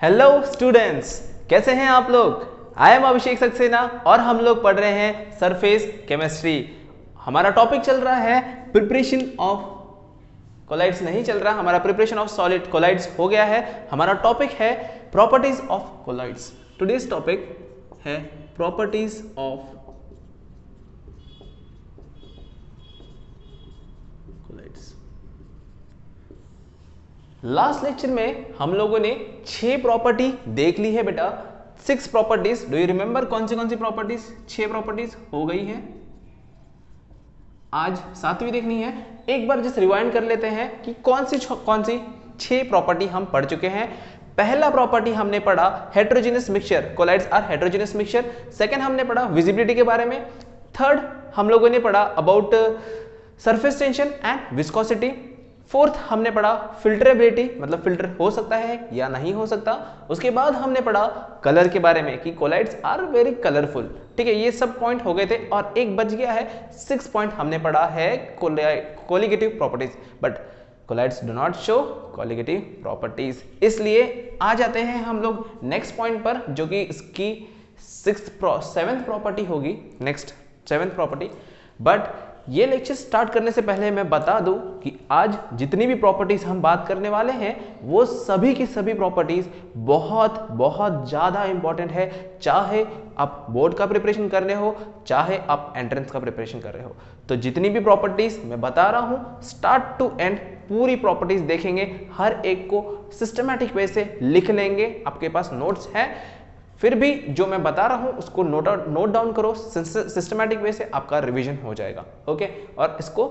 Hello students, कैसे हैं आप लोग। आई एम अभिषेक सक्सेना और हम लोग पढ़ रहे हैं सरफेस केमिस्ट्री। हमारा टॉपिक चल रहा है प्रिपरेशन ऑफ कोलाइड्स। नहीं चल रहा, हमारा प्रिपरेशन ऑफ सॉलिड कोलाइड्स हो गया है। हमारा टॉपिक है properties of colloids. Today's topic है properties of colloids. Last lecture में हम लोगों ने 6 प्रॉपर्टी देख ली है बेटा, 6 प्रॉपर्टीज। डू यू रिमेंबर कौन सी प्रॉपर्टीज? 6 प्रॉपर्टीज हो गई हैं। आज 7वीं देखनी है। एक बार जस्ट रिवाइंड कर लेते हैं कि कौन सी 6 प्रॉपर्टी हम पढ़ चुके हैं। पहला प्रॉपर्टी हमने पढ़ा heterogeneous mixture, colloids are heterogeneous mixture. Second हमने पढ़ा विजिबिलिटी के बारे में। थर्ड हम लोगों ने पढ़ा about surface tension and viscosity. Fourth हमने पढ़ा फिल्टरेबिलिटी, मतलब फिल्टर हो सकता है या नहीं हो सकता। उसके बाद हमने पढ़ा कलर के बारे में कि कोलाइड्स आर वेरी कलरफुल। ठीक है, ये सब पॉइंट हो गए थे और एक बच गया है। 6 पॉइंट हमने पढ़ा है colligative properties, but colloids do not show colligative properties. इसलिए आ जाते हैं हम लोग नेक्स्ट पॉइंट पर, जो कि इसकी 7th प्रॉपर्टी होगी। Next 7th property. बट ये लेक्चर स्टार्ट करने से पहले मैं बता दूं कि आज जितनी भी प्रॉपर्टीज हम बात करने वाले हैं वो सभी की सभी प्रॉपर्टीज बहुत बहुत ज़्यादा इंपॉर्टेंट है। चाहे आप बोर्ड का प्रिपरेशन कर रहे हो, चाहे आप एंट्रेंस का प्रिपरेशन कर रहे हो, तो जितनी भी प्रॉपर्टीज मैं बता रहा हूं स्टार्ट टू एंड पूरी प्रॉपर्टीज देखेंगे। हर एक को सिस्टमैटिक वे से लिख लेंगे। आपके पास नोट्स है, फिर भी जो मैं बता रहा हूं उसको नोट डाउन करो। सिस्टमैटिक वे से आपका रिवीजन हो जाएगा। ओके, और इसको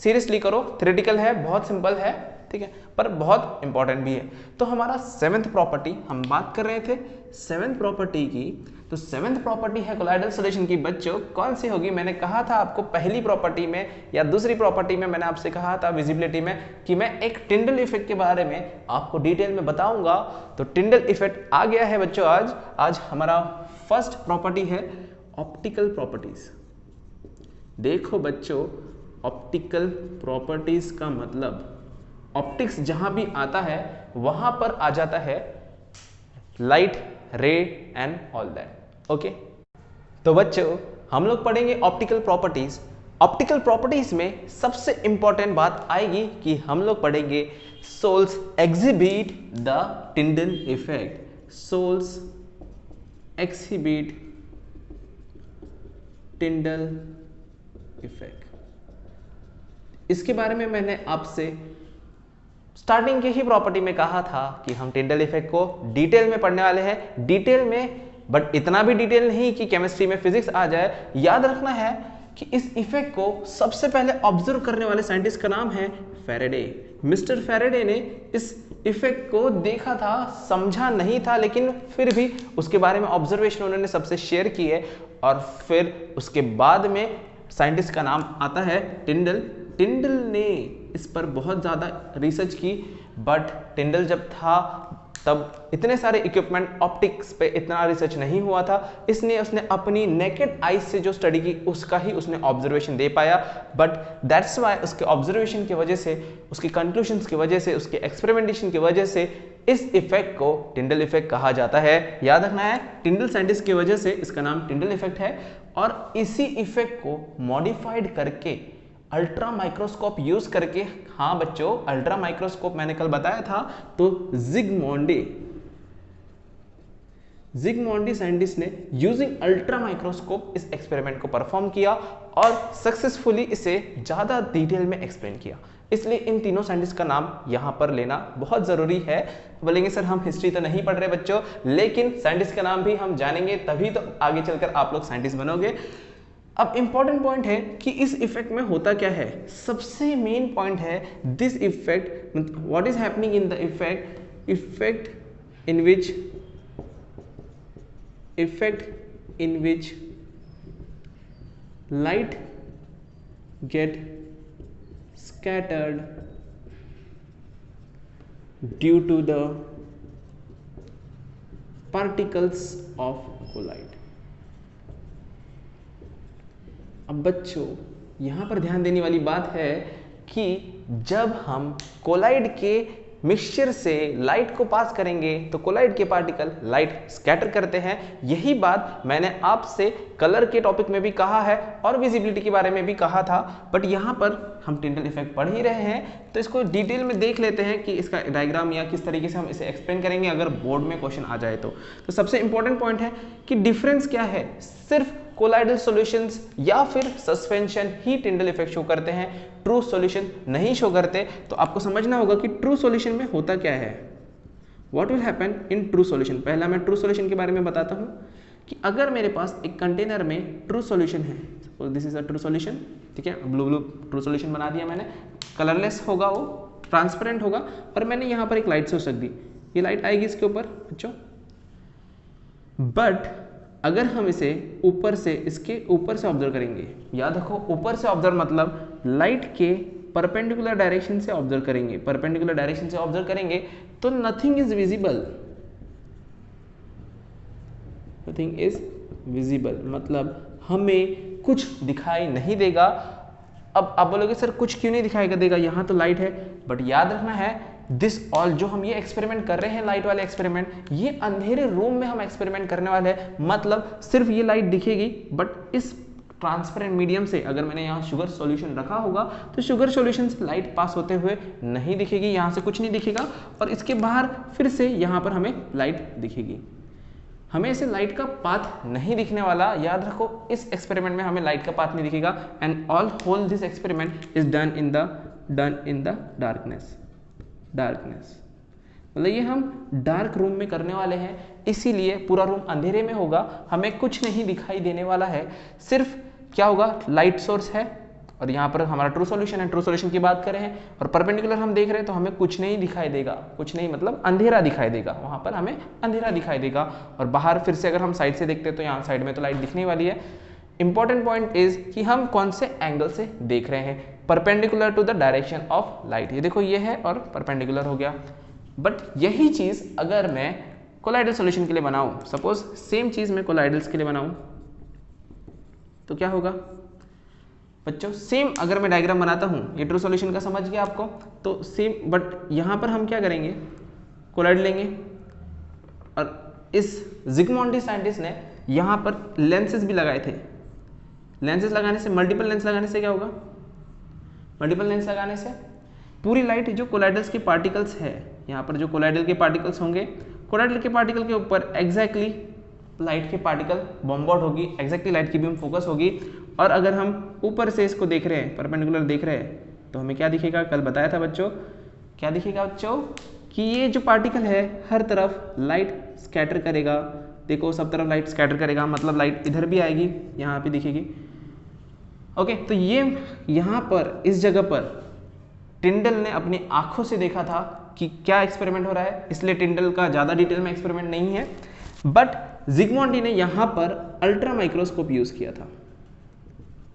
सीरियसली करो। थ्योरेटिकल है, बहुत सिंपल है, ठीक है, पर बहुत इंपॉर्टेंट भी है। तो हमारा 7th प्रॉपर्टी हम बात कर रहे थे 7th प्रॉपर्टी की। तो 7th प्रॉपर्टी है कोलाइडल सॉल्यूशन की। बच्चों कौन सी होगी? मैंने कहा था आपको पहली प्रॉपर्टी में या दूसरी प्रॉपर्टी में, मैंने आपसे कहा था विजिबिलिटी में कि मैं एक टिंडल इफेक्ट के बारे में आपको डिटेल में बताऊंगा। तो टिंडल इफेक्ट आ गया है बच्चों। आज हमारा फर्स्ट प्रॉपर्टी है ऑप्टिकल प्रॉपर्टीज। देखो बच्चों, ऑप्टिकल प्रॉपर्टीज का मतलब ऑप्टिक्स जहां भी आता है वहां पर आ जाता है लाइट, रे एंड ऑल दैट। ओके, तो बच्चों हम लोग पढ़ेंगे ऑप्टिकल प्रॉपर्टीज। ऑप्टिकल प्रॉपर्टीज में सबसे इंपॉर्टेंट बात आएगी कि हम लोग पढ़ेंगे sols exhibit the Tyndall effect. Sols exhibit Tyndall effect. इसके बारे में मैंने आपसे स्टार्टिंग की ही प्रॉपर्टी में कहा था कि हम टिंडल इफेक्ट को डिटेल में पढ़ने वाले हैं। डिटेल में, बट इतना भी डिटेल नहीं कि केमिस्ट्री में फिजिक्स आ जाए। याद रखना है कि इस इफेक्ट को सबसे पहले ऑब्जर्व करने वाले साइंटिस्ट का नाम है फैराडे। मिस्टर फैराडे ने इस इफेक्ट को देखा था, समझा नहीं था, लेकिन फिर भी उसके बारे में ऑब्जर्वेशन उन्होंने सबसे शेयर की है। और फिर उसके बाद में साइंटिस्ट का नाम आता है टिंडल। टिंडल ने इस पर बहुत ज़्यादा रिसर्च की, बट टिंडल जब था तब इतने सारे इक्विपमेंट, ऑप्टिक्स पे इतना रिसर्च नहीं हुआ था। इसने उसने अपनी नेकेड आइज से जो स्टडी की उसका ही उसने ऑब्जर्वेशन दे पाया। बट दैट्स वाई उसके ऑब्जर्वेशन की वजह से, उसकी कंक्लूजन्स की वजह से, उसके एक्सपेरिमेंटेशन की वजह से इस इफेक्ट को टिंडल इफेक्ट कहा जाता है। याद रखना है, टिंडल साइंटिस्ट की वजह से इसका नाम टिंडल इफेक्ट है। और इसी इफेक्ट को मॉडिफाइड करके अल्ट्रा माइक्रोस्कोप यूज करके, हाँ बच्चों अल्ट्रा माइक्रोस्कोप मैंने कल बताया था, तो जिगमॉन्डी साइंटिस्ट ने यूजिंग अल्ट्रा माइक्रोस्कोप इस एक्सपेरिमेंट को परफॉर्म किया और सक्सेसफुली इसे ज्यादा डिटेल में एक्सप्लेन किया। इसलिए इन तीनों साइंटिस्ट का नाम यहां पर लेना बहुत जरूरी है। बोलेंगे सर हम हिस्ट्री तो नहीं पढ़ रहे बच्चों, लेकिन साइंटिस्ट का नाम भी हम जानेंगे तभी तो आगे चलकर आप लोग साइंटिस्ट बनोगे। अब इंपॉर्टेंट पॉइंट है कि इस इफेक्ट में होता क्या है। सबसे मेन पॉइंट है this effect, what is happening in the effect in which light get scattered due to the particles of collide। अब बच्चों यहां पर ध्यान देने वाली बात है कि जब हम कोलाइड के मिक्सचर से लाइट को पास करेंगे तो कोलाइड के पार्टिकल लाइट स्कैटर करते हैं। यही बात मैंने आपसे कलर के टॉपिक में भी कहा है और विजिबिलिटी के बारे में भी कहा था, बट यहाँ पर हम टिंडल इफेक्ट पढ़ ही रहे हैं तो इसको डिटेल में देख लेते हैं कि इसका डायग्राम या किस तरीके से हम इसे एक्सप्लेन करेंगे अगर बोर्ड में क्वेश्चन आ जाए तो सबसे इंपॉर्टेंट पॉइंट है कि डिफरेंस क्या है, सिर्फ कोलाइडल सॉल्यूशंस या फिर सस्पेंशन ही टिंडल इफेक्ट शो करते हैं, ट्रू सॉल्यूशन नहीं शो करते। तो आपको समझना होगा कि ट्रू सॉल्यूशन में होता क्या है, what will happen in true solution. पहला मैं ट्रू सॉल्यूशन के बारे में बताता हूं कि अगर मेरे पास एक कंटेनर में ट्रू सॉल्यूशन है, suppose this is a true solution, ठीक है, ब्लू ट्रू सॉल्यूशन बना दिया मैंने, कलरलेस होगा, वो ट्रांसपेरेंट होगा, और मैंने यहाँ पर एक लाइट सोर्स रख दी, ये लाइट आएगी इसके ऊपर बच्चों। बट अगर हम इसे ऊपर से, इसके ऊपर से ऑब्जर्व करेंगे, याद रखो ऊपर से ऑब्जर्व मतलब लाइट के परपेंडिकुलर डायरेक्शन से ऑब्जर्व करेंगे, परपेंडिकुलर डायरेक्शन से ऑब्जर्व करेंगे तो nothing is visible, nothing is visible मतलब हमें कुछ दिखाई नहीं देगा। अब आप बोलोगे सर कुछ क्यों नहीं दिखाई देगा, यहाँ तो लाइट है, बट याद रखना है दिस ऑल जो हम ये एक्सपेरिमेंट कर रहे हैं, लाइट वाले एक्सपेरिमेंट, ये अंधेरे रूम में हम एक्सपेरिमेंट करने वाले हैं, मतलब सिर्फ ये लाइट दिखेगी, बट इस ट्रांसपेरेंट मीडियम से अगर मैंने यहाँ शुगर सॉल्यूशन रखा होगा तो शुगर सॉल्यूशन से लाइट पास होते हुए नहीं दिखेगी, यहाँ से कुछ नहीं दिखेगा, और इसके बाहर फिर से यहाँ पर हमें लाइट दिखेगी, हमें इसे लाइट का पाथ नहीं दिखने वाला। याद रखो इस एक्सपेरिमेंट में हमें लाइट का पाथ नहीं दिखेगा, and all whole this experiment is done in the darkness मतलब ये हम डार्क रूम में करने वाले हैं, इसीलिए पूरा रूम अंधेरे में होगा, हमें कुछ नहीं दिखाई देने वाला है, सिर्फ क्या होगा, लाइट सोर्स है, और यहाँ पर हमारा ट्रू सॉल्यूशन है, ट्रू सॉल्यूशन की बात करें और परपेंडिकुलर हम देख रहे हैं तो हमें कुछ नहीं दिखाई देगा, कुछ नहीं मतलब अंधेरा दिखाई देगा, वहाँ पर हमें अंधेरा दिखाई देगा, और बाहर फिर से अगर हम साइड से देखते हैं तो यहाँ साइड में तो लाइट दिखने वाली है। इंपॉर्टेंट पॉइंट इज कि हम कौन से एंगल से देख रहे हैं, perpendicular to the direction of light, ये देखो ये है और परपेंडिकुलर हो गया। बट यही चीज अगर मैं कोलाइडल सॉल्यूशन के लिए बनाऊं, सपोज सेम चीज मैं कोलाइडल्स के लिए बनाऊं तो क्या होगा बच्चों, सेम अगर मैं डायग्राम बनाता हूं, ये ट्रू सॉल्यूशन का समझ गया आपको, तो सेम, बट यहां पर हम क्या करेंगे, कोलाइड लेंगे, और इस जिग्मोंडी साइंटिस्ट ने यहां पर लेंसेज भी लगाए थे, लेंसेज लगाने से, मल्टीपल लेंस लगाने से क्या होगा, मल्टीपल लेंस लगाने से पूरी लाइट जो कोलाइडल्स के पार्टिकल्स है, यहाँ पर जो कोलाइडल के पार्टिकल्स होंगे, कोलाइडल के पार्टिकल के ऊपर एग्जैक्टली लाइट के पार्टिकल बॉम्बार्ड होगी, एग्जैक्टली लाइट की बीम फोकस होगी, और अगर हम ऊपर से इसको देख रहे हैं, परपेंडिकुलर देख रहे हैं, तो हमें क्या दिखेगा, कल बताया था बच्चों, क्या दिखेगा बच्चों, कि ये जो पार्टिकल है हर तरफ लाइट स्कैटर करेगा, देखो सब तरफ लाइट स्कैटर करेगा, मतलब लाइट इधर भी आएगी, यहाँ पे दिखेगी। ओके, तो ये यहाँ पर इस जगह पर टिंडल ने अपनी आंखों से देखा था कि क्या एक्सपेरिमेंट हो रहा है, इसलिए टिंडल का ज़्यादा डिटेल में एक्सपेरिमेंट नहीं है, बट जिग्मोंडी ने यहाँ पर अल्ट्रा माइक्रोस्कोप यूज़ किया था।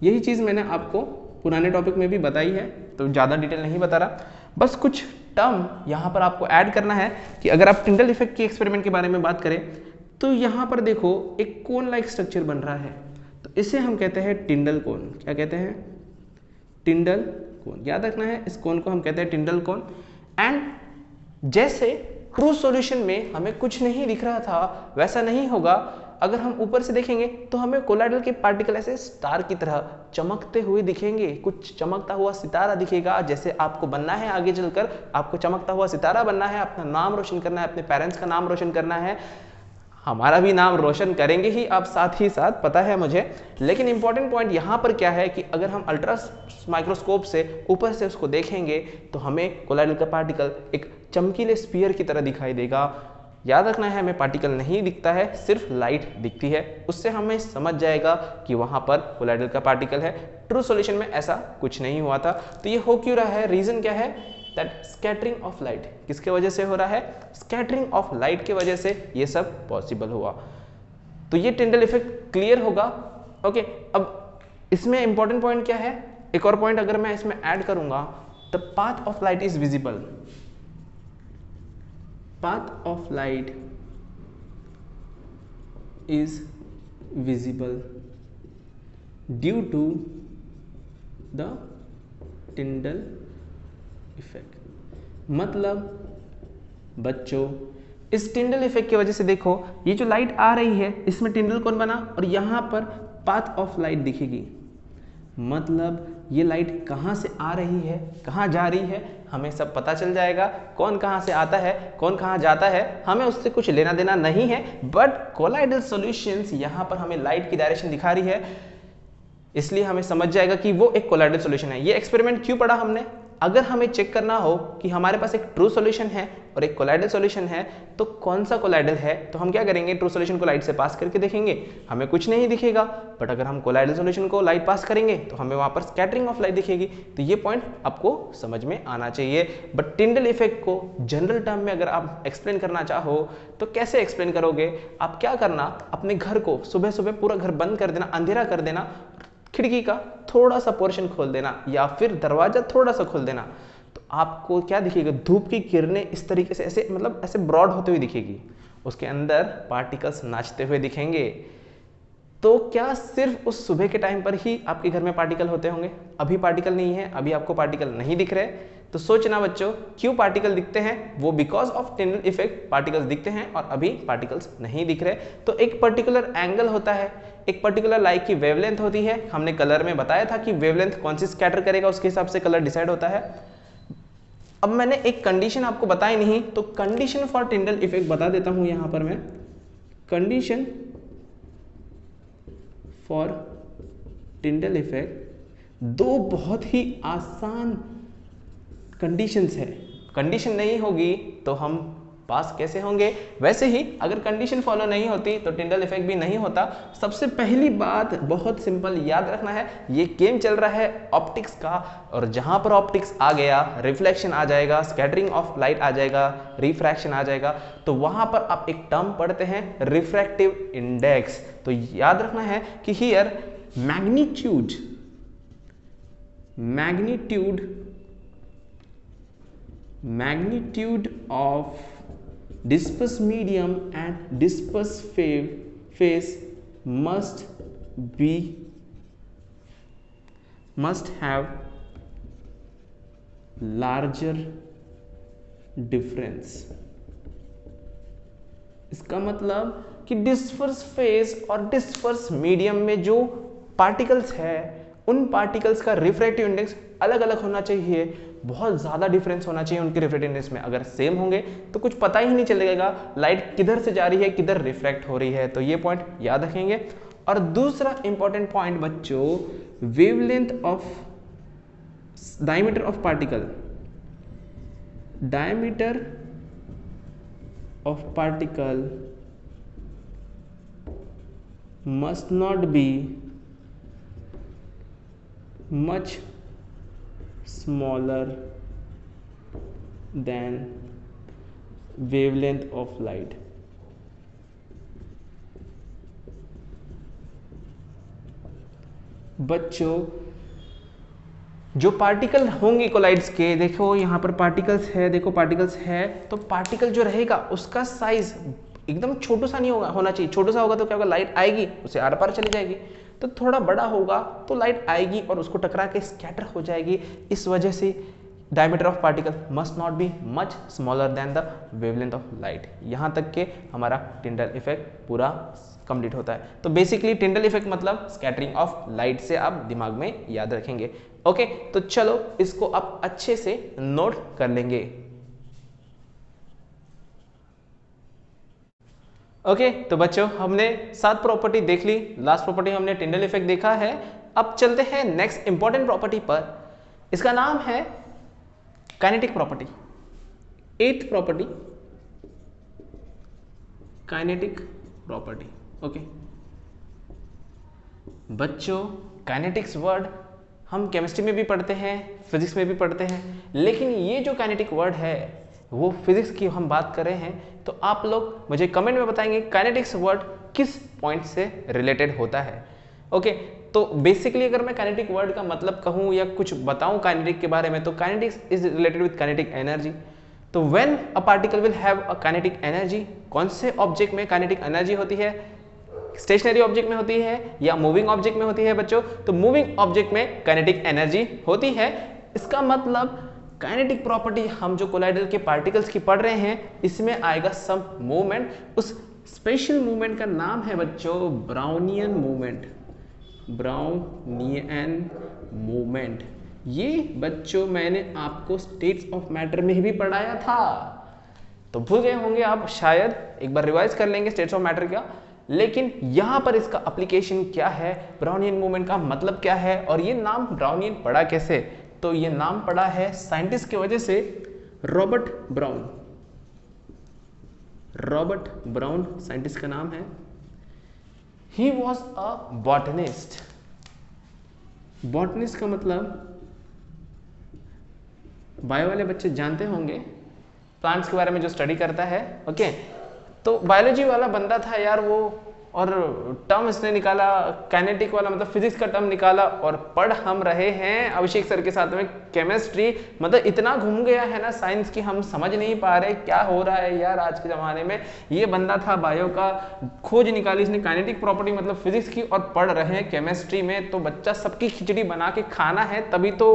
यही चीज़ मैंने आपको पुराने टॉपिक में भी बताई है, तो ज़्यादा डिटेल नहीं बता रहा, बस कुछ टर्म यहाँ पर आपको ऐड करना है कि अगर आप टिंडल इफेक्ट के एक्सपेरिमेंट के बारे में बात करें तो यहाँ पर देखो एक कोन लाइक स्ट्रक्चर बन रहा है, तो इसे हम कहते हैं टिंडल कोन। क्या कहते हैं, टिंडल कोन, याद रखना है, इस कोन को हम कहते हैं टिंडल कोन। एंड जैसे ट्रू सॉल्यूशन में हमें कुछ नहीं दिख रहा था, वैसा नहीं होगा, अगर हम ऊपर से देखेंगे तो हमें कोलाइडल के पार्टिकल ऐसे स्टार की तरह चमकते हुए दिखेंगे, कुछ चमकता हुआ सितारा दिखेगा, जैसे आपको बनना है आगे चलकर, आपको चमकता हुआ सितारा बनना है, अपना नाम रोशन करना है, अपने पेरेंट्स का नाम रोशन करना है, हमारा भी नाम रोशन करेंगे ही आप साथ ही साथ, पता है मुझे। लेकिन इंपॉर्टेंट पॉइंट यहाँ पर क्या है कि अगर हम अल्ट्रा माइक्रोस्कोप से ऊपर से उसको देखेंगे तो हमें कोलाइडल का पार्टिकल एक चमकीले स्फीयर की तरह दिखाई देगा। याद रखना है, हमें पार्टिकल नहीं दिखता है, सिर्फ लाइट दिखती है, उससे हमें समझ जाएगा कि वहाँ पर कोलाइडल का पार्टिकल है। ट्रू सॉल्यूशन में ऐसा कुछ नहीं हुआ था। तो ये हो क्यों रहा है, रीजन क्या है, दैट स्कैटरिंग ऑफ लाइट, किसके वजह से हो रहा है, स्कैटरिंग ऑफ लाइट के वजह से ये सब पॉसिबल हुआ। तो ये टिंडल इफेक्ट क्लियर होगा। ओके, अब इसमें इंपॉर्टेंट पॉइंट क्या है, एक और पॉइंट अगर मैं इसमें ऐड करूंगा, the path of light is visible, path of light is visible due to the Tyndall effect। मतलब बच्चों इस टिंडल इफेक्ट की वजह से देखो, ये जो लाइट आ रही है इसमें टिंडल कौन बना और यहाँ पर पाथ ऑफ लाइट दिखेगी, मतलब ये लाइट कहाँ से आ रही है, कहाँ जा रही है, हमें सब पता चल जाएगा। कौन कहाँ से आता है, कौन कहाँ जाता है, हमें उससे कुछ लेना देना नहीं है। बट कोलाइडल सॉल्यूशंस यहाँ पर हमें लाइट की डायरेक्शन दिखा रही है, इसलिए हमें समझ जाएगा कि वो एक कोलाइडल सॉल्यूशन है। ये एक्सपेरिमेंट क्यों पढ़ा हमने? अगर हमें चेक करना हो कि हमारे पास एक ट्रू सॉल्यूशन है और एक कोलाइडल सॉल्यूशन है, तो कौन सा कोलाइडल है, तो हम क्या करेंगे, ट्रू सॉल्यूशन को लाइट से पास करके देखेंगे, हमें कुछ नहीं दिखेगा। बट अगर हम कोलाइडल सॉल्यूशन को लाइट पास करेंगे तो हमें वहां पर स्कैटरिंग ऑफ लाइट दिखेगी। तो ये पॉइंट आपको समझ में आना चाहिए। बट टिंडल इफेक्ट को जनरल टर्म में अगर आप एक्सप्लेन करना चाहो तो कैसे एक्सप्लेन करोगे? आप क्या करना, अपने घर को सुबह सुबह पूरा घर बंद कर देना, अंधेरा कर देना, खिड़की का थोड़ा सा पोर्शन खोल देना या फिर दरवाजा थोड़ा सा खोल देना, तो आपको क्या दिखेगा, धूप की किरणें इस तरीके से ऐसे मतलब ऐसे ब्रॉड होते हुए दिखेगी, उसके अंदर पार्टिकल्स नाचते हुए दिखेंगे। तो क्या सिर्फ उस सुबह के टाइम पर ही आपके घर में पार्टिकल होते होंगे? अभी पार्टिकल नहीं है, अभी आपको पार्टिकल नहीं दिख रहे, तो सोचना बच्चों क्यों पार्टिकल दिखते हैं, वो because of Tyndall effect particles दिखते हैं और अभी पार्टिकल्स नहीं दिख रहे। तो एक पर्टिकुलर एंगल होता है, एक पर्टिकुलर लाइट की वेवलेंथ होती है, हमने कलर में बताया था कि वेवलेंथ कौन सी स्कैटर करेगा उसके हिसाब से कलर डिसाइड होता है। अब मैंने एक कंडीशन आपको बताई नहीं, तो कंडीशन फॉर टिंडल इफेक्ट बता देता हूं यहां पर मैं। कंडीशन फॉर टिंडल इफेक्ट दो बहुत ही आसान कंडीशंस है, कंडीशन नहीं होगी तो हम पास कैसे होंगे? वैसे ही अगर कंडीशन फॉलो नहीं होती तो टिंडल इफेक्ट भी नहीं होता। सबसे पहली बात बहुत सिंपल याद रखना है, ये गेम चल रहा है ऑप्टिक्स का, और जहां पर ऑप्टिक्स आ गया रिफ्लेक्शन आ जाएगा, स्कैटरिंग ऑफ लाइट आ जाएगा, रिफ्रैक्शन आ जाएगा, तो वहां पर आप एक टर्म पढ़ते हैं रिफ्रैक्टिव इंडेक्स। तो याद रखना है कि here magnitude of disperse medium and disperse phase must have larger difference। इसका मतलब कि डिस्पर्स फेज और डिस्पर्स मीडियम में जो पार्टिकल्स है उन पार्टिकल्स का रिफ्रैक्टिव इंडेक्स अलग अलग होना चाहिए, बहुत ज़्यादा डिफरेंस होना चाहिए उनके रिफ्रैक्टिव इंडेक्स में। अगर सेम होंगे तो कुछ पता ही नहीं चलेगा लाइट किधर से जा रही है, किधर रिफ्रैक्ट हो रही है। तो ये पॉइंट याद रखेंगे। और दूसरा इंपॉर्टेंट पॉइंट बच्चों, wavelength of diameter of particle, diameter of particle must not be much smaller than wavelength of light। बच्चों जो पार्टिकल होंगे कोलाइड्स के, देखो यहाँ पर पार्टिकल्स है, देखो पार्टिकल्स है, तो पार्टिकल जो रहेगा उसका साइज एकदम छोटा सा नहीं होगा, होना चाहिए। छोटा सा होगा तो क्या होगा, लाइट आएगी उसे आर पार चली जाएगी। तो थोड़ा बड़ा होगा तो लाइट आएगी और उसको टकरा के स्कैटर हो जाएगी। इस वजह से diameter of particle must not be much smaller than the wavelength of light. यहाँ तक के हमारा टिंडल इफेक्ट पूरा कंप्लीट होता है। तो बेसिकली टिंडल इफेक्ट मतलब स्कैटरिंग ऑफ लाइट से आप दिमाग में याद रखेंगे। ओके, तो चलो इसको आप अच्छे से नोट कर लेंगे। ओके, तो बच्चों हमने 7 प्रॉपर्टी देख ली, लास्ट प्रॉपर्टी हमने टिंडल इफेक्ट देखा है। अब चलते हैं नेक्स्ट इंपॉर्टेंट प्रॉपर्टी पर, इसका नाम है kinetic property. 8th property kinetic property. Okay बच्चों, काइनेटिक्स वर्ड हम केमिस्ट्री में भी पढ़ते हैं, फिजिक्स में भी पढ़ते हैं, लेकिन ये जो काइनेटिक वर्ड है वो फिजिक्स की हम बात कर रहे हैं। तो आप लोग मुझे कमेंट में बताएंगे काइनेटिक्स वर्ड किस पॉइंट से रिलेटेड होता है। ओके, तो बेसिकली अगर मैं काइनेटिक वर्ड का मतलब कहूँ या कुछ बताऊँ काइनेटिक के बारे में, तो kinetics is related with kinetic energy. तो when a particle will have a kinetic energy, कौन से ऑब्जेक्ट में काइनेटिक एनर्जी होती है? स्टेशनरी ऑब्जेक्ट में होती है या मूविंग ऑब्जेक्ट में होती है बच्चों? तो मूविंग ऑब्जेक्ट में काइनेटिक एनर्जी होती है। इसका मतलब काइनेटिक प्रॉपर्टी हम जो कोलाइडल के पार्टिकल्स की पढ़ रहे हैं इसमें आएगा सम मूवमेंट। उस स्पेशल मूवमेंट का नाम है बच्चों ब्राउनियन मूवमेंट। ब्राउनियन मूवमेंट ये बच्चों मैंने आपको स्टेट्स ऑफ मैटर में भी पढ़ाया था, तो भूल गए होंगे आप शायद, एक बार रिवाइज कर लेंगे स्टेट्स ऑफ मैटर का। लेकिन यहां पर इसका एप्लीकेशन क्या है, ब्राउनियन मूवमेंट का मतलब क्या है, और ये नाम ब्राउनियन पड़ा कैसे, तो ये नाम पड़ा है साइंटिस्ट की वजह से Robert brown. Robert brown scientist का नाम है। He was a botanist. Botanist का मतलब बायो वाले बच्चे जानते होंगे, प्लांट्स के बारे में जो स्टडी करता है। ओके, तो बायोलॉजी वाला बंदा था यार वो, और टर्म इसने निकाला काइनेटिक वाला, मतलब फिजिक्स का टर्म निकाला, और पढ़ हम रहे हैं अभिषेक सर के साथ में केमिस्ट्री। मतलब इतना घूम गया है ना साइंस की, हम समझ नहीं पा रहे क्या हो रहा है यार आज के ज़माने में। ये बंदा था बायो का, खोज निकाली इसने काइनेटिक प्रॉपर्टी मतलब फिजिक्स की, और पढ़ रहे हैं केमिस्ट्री में। तो बच्चा सबकी खिचड़ी बना के खाना है तभी तो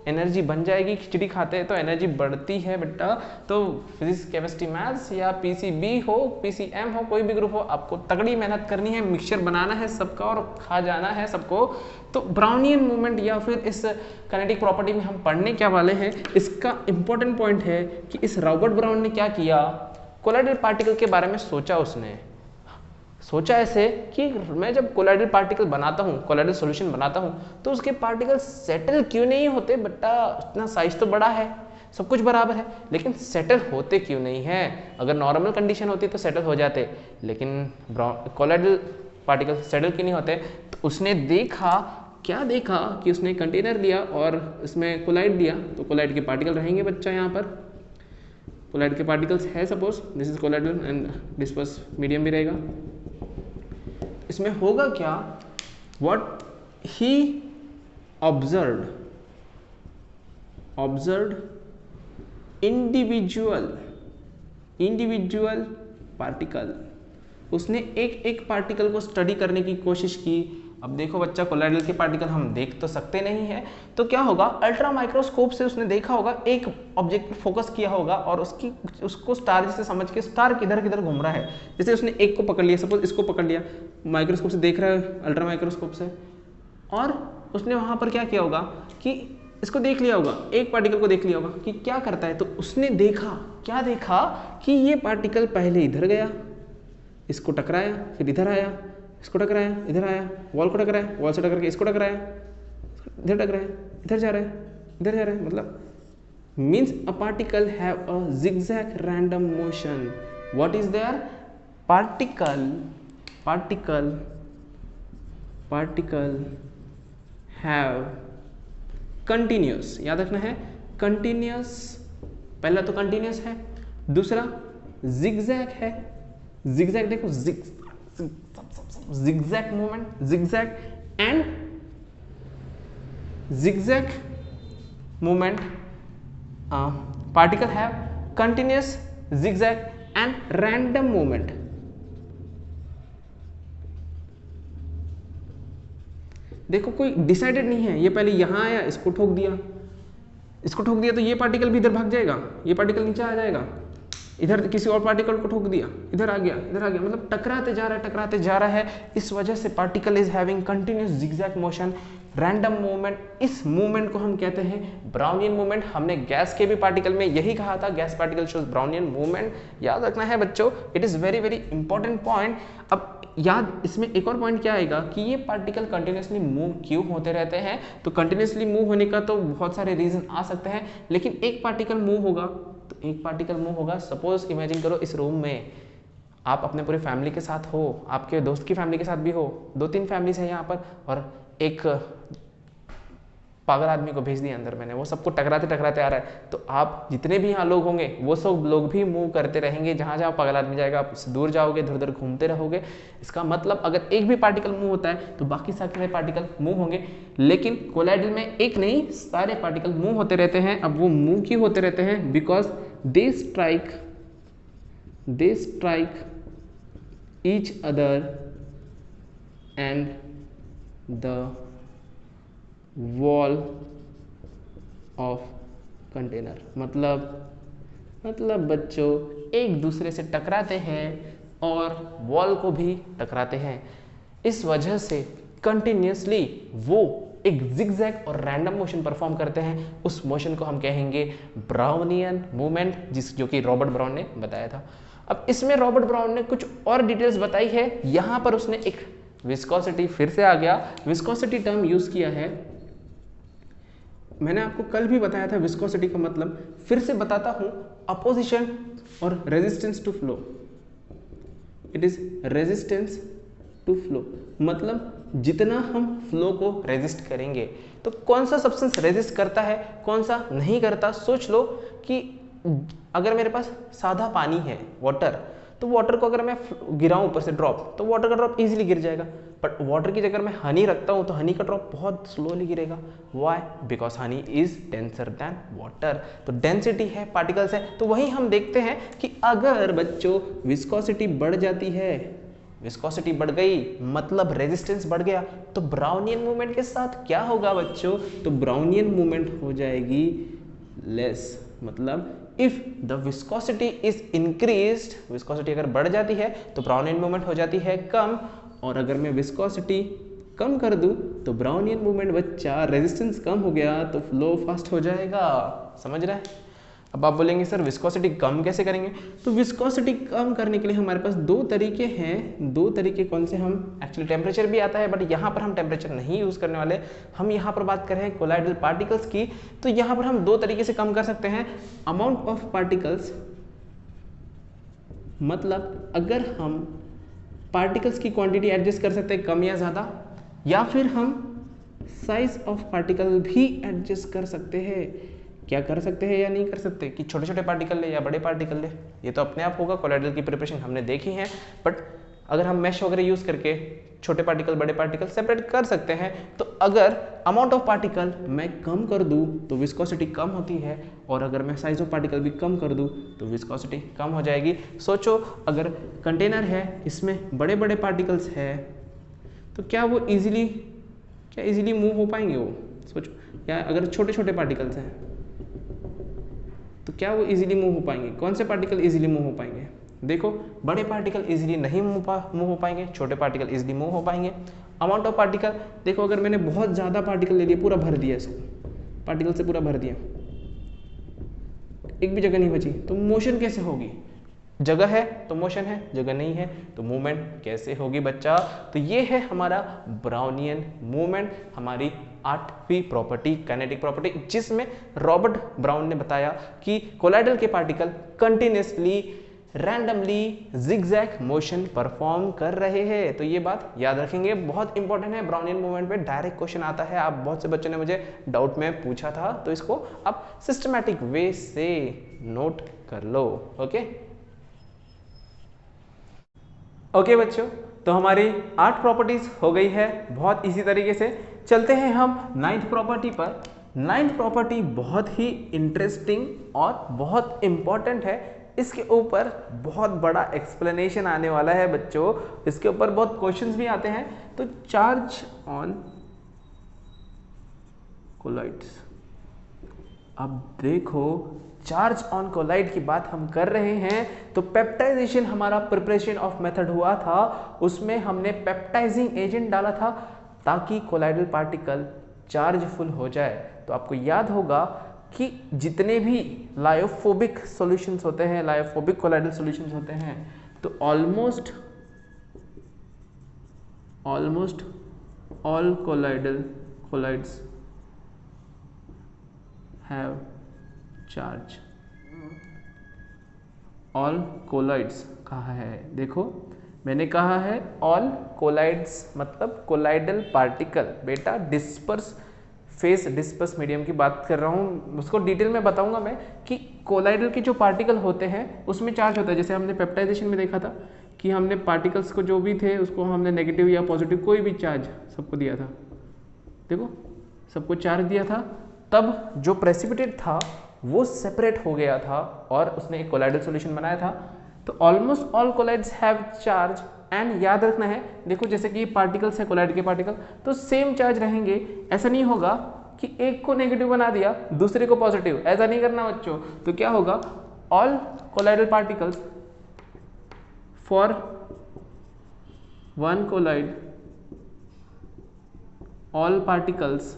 एनर्जी बन जाएगी। खिचड़ी खाते हैं तो एनर्जी बढ़ती है बेटा। तो फिजिक्स केमिस्ट्री मैथ्स या पीसीबी हो पीसीएम हो कोई भी ग्रुप हो, आपको तगड़ी मेहनत करनी है, मिक्सचर बनाना है सबका और खा जाना है सबको। तो ब्राउनियन मूवमेंट या फिर इस काइनेटिक प्रॉपर्टी में हम पढ़ने क्या वाले हैं, इसका इंपॉर्टेंट पॉइंट है कि इस रॉबर्ट ब्राउन ने क्या किया, कोलाइडल पार्टिकल के बारे में सोचा। उसने सोचा ऐसे कि मैं जब कोलाइडल पार्टिकल बनाता हूँ, कोलाइडल सॉल्यूशन बनाता हूँ, तो उसके पार्टिकल सेटल क्यों नहीं होते बेटा। इतना साइज तो बड़ा है, सब कुछ बराबर है, लेकिन सेटल होते क्यों नहीं है। अगर नॉर्मल कंडीशन होती तो सेटल हो जाते, लेकिन कोलाइडल पार्टिकल सेटल क्यों नहीं होते। तो उसने देखा, क्या देखा कि उसने कंटेनर लिया और इसमें कोलाइड दिया, तो कोलाइड के पार्टिकल रहेंगे बच्चा। यहाँ पर कोलाइड के पार्टिकल्स है, suppose this is colloidal and disperse medium भी रहेगा। इसमें होगा क्या, what he observed individual particle. उसने एक एक पार्टिकल को स्टडी करने की कोशिश की। अब देखो बच्चा, कोलाइडल के पार्टिकल हम देख तो सकते नहीं है, तो क्या होगा, अल्ट्रा माइक्रोस्कोप से उसने देखा होगा, एक ऑब्जेक्ट पर फोकस किया होगा और उसको स्टार जैसे समझ के स्टार किधर किधर घूम रहा है। जैसे उसने एक को पकड़ लिया, सपोज इसको पकड़ लिया, माइक्रोस्कोप से देख रहा है, अल्ट्रा माइक्रोस्कोप से, और उसने वहां पर क्या किया होगा कि इसको देख लिया होगा, एक पार्टिकल को देख लिया होगा कि क्या करता है। तो उसने देखा, क्या देखा कि ये पार्टिकल पहले इधर गया, इसको टकराया, फिर इधर आया, इसको टकराया, इधर आया, वॉल को टकराया, वॉल से टकरा के इसको टकराया, इधर टकराया, इधर जा रहा है, इधर जा रहा है। मतलब means a particle have a zigzag random motion. What is there? Particle have continuous, याद रखना है continuous, पहला तो continuous है, दूसरा zigzag है। zigzag देखो, zigzag movement, zigzag and zigzag movement, particle have continuous, zigzag and random movement। देखो कोई डिसाइडेड नहीं है, ये पहले यहां आया, इसको ठोक दिया, इसको ठोक दिया, तो ये पार्टिकल भी इधर भाग जाएगा, ये पार्टिकल नीचे आ जाएगा, इधर किसी और पार्टिकल को ठोक दिया, इधर आ गया, इधर आ गया, मतलब टकराते जा रहा है। इस वजह से particle is having continuous zigzag motion, random movement. इस मूवमेंट को हम कहते हैं ब्राउनियन मूवमेंट। हमने गैस के भी पार्टिकल में यही कहा था, gas particle shows Brownian movement. याद रखना है बच्चों, it is very very important point. अब याद, इसमें एक और पॉइंट क्या आएगा कि ये पार्टिकल कंटिन्यूसली मूव क्यों होते रहते हैं। तो कंटिन्यूसली मूव होने का तो बहुत सारे रीजन आ सकते हैं, लेकिन एक पार्टिकल मूव होगा तो एक पार्टिकल मूव होगा। सपोज इमेजिन करो, इस रूम में आप अपने पूरे फैमिली के साथ हो, आपके दोस्त की फैमिली के साथ भी हो, 2-3 फैमिलीज है यहाँ पर, और एक पागल आदमी को भेज दिया अंदर मैंने, वो सबको टकराते टकराते आ रहा है। तो आप जितने भी यहाँ लोग होंगे वो सब लोग भी मूव करते रहेंगे, जहाँ जहाँ पागल आदमी जाएगा आप उससे दूर जाओगे, इधर उधर घूमते रहोगे। इसका मतलब अगर एक भी पार्टिकल मूव होता है तो बाकी सारे पार्टिकल मूव होंगे। लेकिन कोलाइडल में एक नहीं, सारे पार्टिकल मूव होते रहते हैं। अब वो मूव क्यों होते रहते हैं? Because they strike each other and the wall of container. मतलब बच्चों एक दूसरे से टकराते हैं और वॉल को भी टकराते हैं। इस वजह से कंटिन्यूसली वो एक जिगजैग और रैंडम मोशन परफॉर्म करते हैं। उस मोशन को हम कहेंगे ब्राउनियन मूवमेंट, जो कि रॉबर्ट ब्राउन ने बताया था। अब इसमें रॉबर्ट ब्राउन ने कुछ और डिटेल्स बताई है। यहाँ पर उसने एक विस्कोसिटी, फिर से आ गया, विस्कोसिटी टर्म यूज किया है। मैंने आपको कल भी बताया था विस्कोसिटी का मतलब, फिर से बताता हूं, अपोजिशन और resistance to flow. It is resistance to flow, मतलब जितना हम फ्लो को रेजिस्ट करेंगे। तो कौन सा सब्सटेंस रेजिस्ट करता है, कौन सा नहीं करता। सोच लो कि अगर मेरे पास सादा पानी है, वाटर, तो वाटर को अगर मैं गिराऊं ऊपर से ड्रॉप, तो वाटर का ड्रॉप इजीली गिर जाएगा। बट वाटर की जगह मैं हनी रखता हूं तो हनी का ड्रॉप बहुत स्लोली गिरेगा। Why? Because honey is denser then water. तो डेंसिटी है, पार्टिकल्स है। तो वही हम देखते हैं कि अगर बच्चों विस्कोसिटी बढ़ जाती है, विस्कोसिटी बढ़ गई मतलब रेजिस्टेंस बढ़ गया, तो ब्राउनियन मूवमेंट के साथ क्या होगा बच्चों? तो ब्राउनियन मूवमेंट हो जाएगी लेस। मतलब if the viscosity is increased, viscosity अगर बढ़ जाती है तो ब्राउनियन मूवमेंट हो जाती है कम, और अगर मैं विस्कोसिटी कम कर दूं तो ब्राउनियन मूवमेंट बच्चा, रेजिस्टेंस कम हो गया तो फ्लो फास्ट हो जाएगा। समझ रहे हैं? अब आप बोलेंगे सर विस्कोसिटी कम कैसे करेंगे? तो विस्कोसिटी कम करने के लिए हमारे पास दो तरीके हैं। दो तरीके कौन से? हम एक्चुअली टेम्परेचर भी आता है, बट यहाँ पर हम टेम्परेचर नहीं यूज करने वाले, हम यहाँ पर बात कर रहे हैं कोलाइडल पार्टिकल्स की। तो यहाँ पर हम दो तरीके से कम कर सकते हैं। अमाउंट ऑफ पार्टिकल्स, मतलब अगर हम पार्टिकल्स की क्वांटिटी एडजस्ट कर सकते हैं कम या ज़्यादा, या फिर हम साइज ऑफ पार्टिकल भी एडजस्ट कर सकते हैं। क्या कर सकते हैं या नहीं कर सकते कि छोटे छोटे पार्टिकल ले या बड़े पार्टिकल ले, ये तो अपने आप होगा। कोलाइडल की प्रिपरेशन हमने देखी है, बट अगर हम मैश वगैरह यूज करके छोटे पार्टिकल बड़े पार्टिकल सेपरेट कर सकते हैं। तो अगर अमाउंट ऑफ पार्टिकल मैं कम कर दूं तो विस्कोसिटी कम होती है, और अगर मैं साइज ऑफ पार्टिकल भी कम कर दूं तो विस्कोसिटी कम हो जाएगी। सोचो अगर कंटेनर है, इसमें बड़े बड़े पार्टिकल्स है, तो क्या वो इजीली मूव हो पाएंगे? वो सोचो, या अगर छोटे छोटे पार्टिकल्स हैं तो क्या वो इजीली मूव हो पाएंगे? कौन से पार्टिकल इजीली मूव हो पाएंगे? देखो, बड़े पार्टिकल इजीली नहीं मूव हो पाएंगे, छोटे पार्टिकल इजीली मूव हो पाएंगे। अमाउंट ऑफ पार्टिकल, देखो अगर मैंने बहुत ज़्यादा पार्टिकल ले लिया, पूरा भर दिया इसको, पार्टिकल से पूरा भर दिया, एक भी जगह नहीं बची, तो मोशन कैसे होगी? जगह है तो मोशन है, जगह नहीं है तो मूवमेंट कैसे होगी बच्चा? तो ये है हमारा ब्राउनियन मूवमेंट, हमारी 8वीं प्रॉपर्टी, काइनेटिक प्रॉपर्टी, जिसमें रॉबर्ट ब्राउन ने बताया कि कोलाइडल के particle continuously randomly zigzag motion perform कर रहे हैं। तो ये बात याद रखेंगे, बहुत इंपॉर्टेंट है। ब्राउनियन मूवमेंट पे डायरेक्ट क्वेश्चन आता है, आप बहुत से बच्चों ने मुझे डाउट में पूछा था, तो इसको आप सिस्टमैटिक वे से नोट कर लो। ओके बच्चों, तो हमारी 8 प्रॉपर्टीज हो गई है बहुत इसी तरीके से। चलते हैं हम 9th प्रॉपर्टी पर। 9th प्रॉपर्टी बहुत ही इंटरेस्टिंग और बहुत इंपॉर्टेंट है। इसके ऊपर बहुत बड़ा एक्सप्लेनेशन आने वाला है बच्चों, इसके ऊपर बहुत क्वेश्चंस भी आते हैं। तो चार्ज ऑन कोलाइड्स, अब देखो चार्ज ऑन कोलाइड की बात हम कर रहे हैं, तो पेप्टाइजेशन हमारा प्रिपरेशन ऑफ मेथड हुआ था, उसमें हमने पेप्टाइजिंग एजेंट डाला था ताकि कोलाइडल पार्टिकल चार्जफुल हो जाए। तो आपको याद होगा कि जितने भी लायोफोबिक सॉल्यूशंस होते हैं, लायोफोबिक कोलाइडल सॉल्यूशंस होते हैं, तो almost all colloids have charge. All colloids कहा है, देखो मैंने कहा है ऑल कोलाइड्स मतलब कोलाइडल पार्टिकल। बेटा डिस्पर्स फेस डिस्पर्स मीडियम की बात कर रहा हूँ, उसको डिटेल में बताऊंगा मैं कि कोलाइडल के जो पार्टिकल होते हैं उसमें चार्ज होता है। जैसे हमने पेप्टाइजेशन में देखा था कि हमने पार्टिकल्स को जो भी थे उसको हमने नेगेटिव या पॉजिटिव कोई भी चार्ज सबको दिया था, देखो सबको चार्ज दिया था, तब जो प्रेसिपिटेट था वो सेपरेट हो गया था और उसने एक कोलाइडल सॉल्यूशन बनाया था। तो almost all colloids have charge, and याद रखना है, देखो जैसे कि पार्टिकल्स है कोलाइड के पार्टिकल, तो सेम चार्ज रहेंगे। ऐसा नहीं होगा कि एक को नेगेटिव बना दिया दूसरे को पॉजिटिव, ऐसा नहीं करना बच्चों। तो क्या होगा, all colloidal particles for one colloid, all particles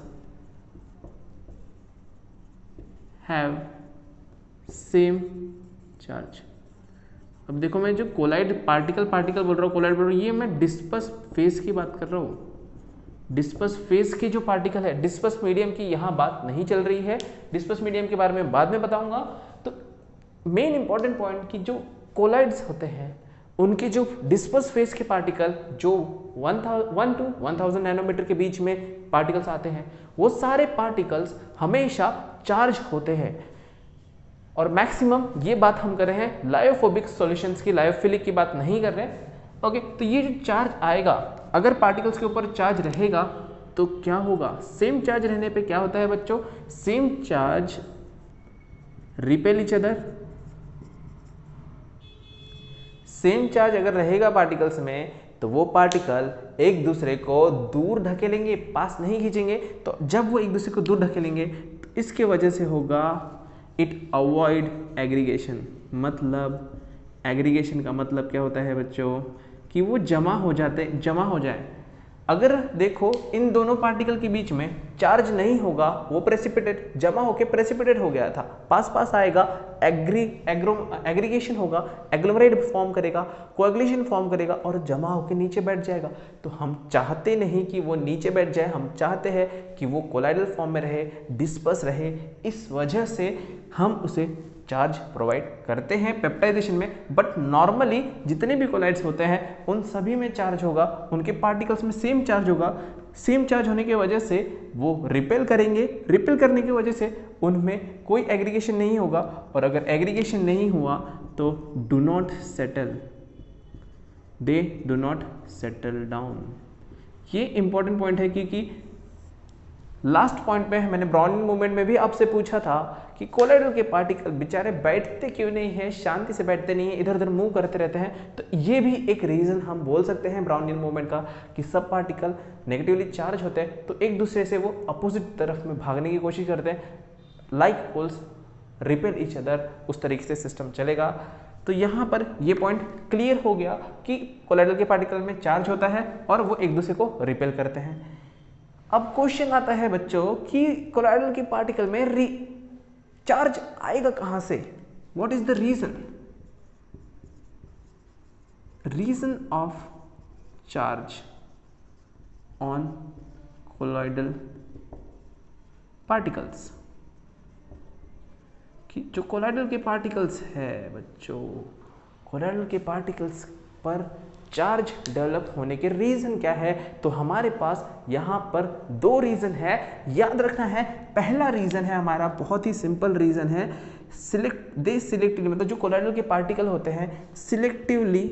have same charge. अब देखो मैं जो कोलाइड पार्टिकल बोल रहा हूँ, कोलाइड बोल रहा हूँ, ये मैं डिस्पर्स फेज की बात कर रहा हूँ। डिस्पर्स फेज के जो पार्टिकल है, डिस्पर्स मीडियम की यहाँ बात नहीं चल रही है, डिस्पर्स मीडियम के बारे में बाद में बताऊंगा। तो मेन इंपॉर्टेंट पॉइंट कि जो कोलाइड्स होते हैं उनके जो डिस्पर्स फेज के पार्टिकल जो 1 to 1000 नैनोमीटर के बीच में पार्टिकल्स आते हैं, वो सारे पार्टिकल्स हमेशा चार्ज होते हैं। और मैक्सिमम ये बात हम कर रहे हैं लायोफोबिक सॉल्यूशंस की, लायोफिलिक की बात नहीं कर रहे हैं। ओके, तो ये जो चार्ज आएगा, अगर पार्टिकल्स के ऊपर चार्ज रहेगा तो क्या होगा, सेम चार्ज रहने पे क्या होता है बच्चों, same charge repel each other. Same charge अगर रहेगा पार्टिकल्स में तो वो पार्टिकल एक दूसरे को दूर ढकेलेंगे, पास नहीं खींचेंगे। तो जब वो एक दूसरे को दूर ढकेलेंगे तो इसके वजह से होगा इट अवॉइड एग्रीगेशन। मतलब एग्रीगेशन का मतलब क्या होता है बच्चों, कि वो जमा हो जाए। अगर देखो इन दोनों पार्टिकल के बीच में चार्ज नहीं होगा, वो प्रेसिपिटेट जमा होके प्रेसिपिटेट हो गया था, पास आएगा, एग्रीगेशन होगा, एग्लोमरेट फॉर्म करेगा, कोएगुलेशन फॉर्म करेगा और जमा होके नीचे बैठ जाएगा। तो हम चाहते नहीं कि वो नीचे बैठ जाए, हम चाहते हैं कि वो कोलाइडल फॉर्म में रहे, डिस्पर्स रहे। इस वजह से हम उसे चार्ज प्रोवाइड करते हैं पेप्टाइजेशन में। बट नॉर्मली जितने भी कोलाइड्स होते हैं उन सभी में चार्ज होगा, उनके पार्टिकल्स में सेम चार्ज होगा। सेम चार्ज होने की वजह से वो रिपेल करेंगे, रिपेल करने की वजह से उनमें कोई एग्रीगेशन नहीं होगा। और अगर एग्रीगेशन नहीं हुआ तो do not settle, they do not settle down. ये इंपॉर्टेंट पॉइंट है क्योंकि लास्ट पॉइंट पे मैंने ब्राउनिंग मूवमेंट में भी आपसे पूछा था कि कोलाइडल के पार्टिकल बेचारे बैठते क्यों नहीं है, शांति से बैठते नहीं है, इधर उधर मूव करते रहते हैं। तो ये भी एक रीजन हम बोल सकते हैं ब्राउनिंग मूवमेंट का, कि सब पार्टिकल नेगेटिवली चार्ज होते हैं तो एक दूसरे से वो अपोजिट तरफ में भागने की कोशिश करते हैं, like poles repel each other, उस तरीके से सिस्टम चलेगा। तो यहाँ पर ये पॉइंट क्लियर हो गया कि कोलाइडल के पार्टिकल में चार्ज होता है और वो एक दूसरे को रिपेल करते हैं। अब क्वेश्चन आता है बच्चों कि कोलाइडल के पार्टिकल में चार्ज आएगा कहां से, what is the reason of charge on colloidal particles. कि जो कोलाइडल के पार्टिकल्स है बच्चों, कोलाइडल के पार्टिकल्स पर चार्ज डेवलप होने के रीजन क्या है, तो हमारे पास यहाँ पर दो रीजन है, याद रखना है। पहला रीजन है हमारा बहुत ही सिंपल रीजन है, सिलेक्टिवली, मतलब जो कोलाइडल के पार्टिकल होते हैं सिलेक्टिवली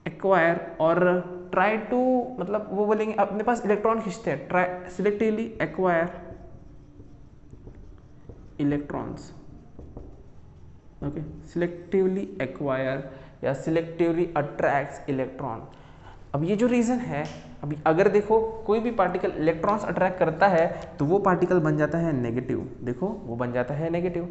एक्वायर और ट्राई टू, मतलब वो बोलेंगे अपने पास इलेक्ट्रॉन खींचते हैं, selectively acquire electrons. Okay, selectively acquire या सिलेक्टिवली अट्रैक्ट्स इलेक्ट्रॉन। अब ये जो रीजन है, अभी अगर देखो कोई भी पार्टिकल इलेक्ट्रॉन्स अट्रैक्ट करता है तो वो पार्टिकल बन जाता है नेगेटिव, देखो वो बन जाता है नेगेटिव।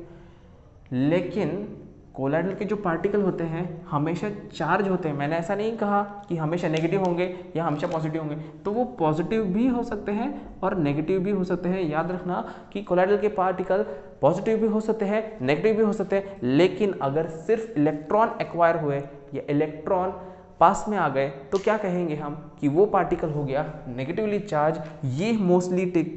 लेकिन कोलाइडल के जो पार्टिकल होते हैं हमेशा चार्ज होते हैं, मैंने ऐसा नहीं कहा कि हमेशा नेगेटिव होंगे या हमेशा पॉजिटिव होंगे, तो वो पॉजिटिव भी हो सकते हैं और नेगेटिव भी हो सकते हैं। याद रखना कि कोलाइडल के पार्टिकल पॉजिटिव भी हो सकते हैं, नेगेटिव भी हो सकते हैं। लेकिन अगर सिर्फ इलेक्ट्रॉन एक्वायर हुए या इलेक्ट्रॉन पास में आ गए तो क्या कहेंगे हम कि वो पार्टिकल हो गया नेगेटिवली चार्ज। ये mostly take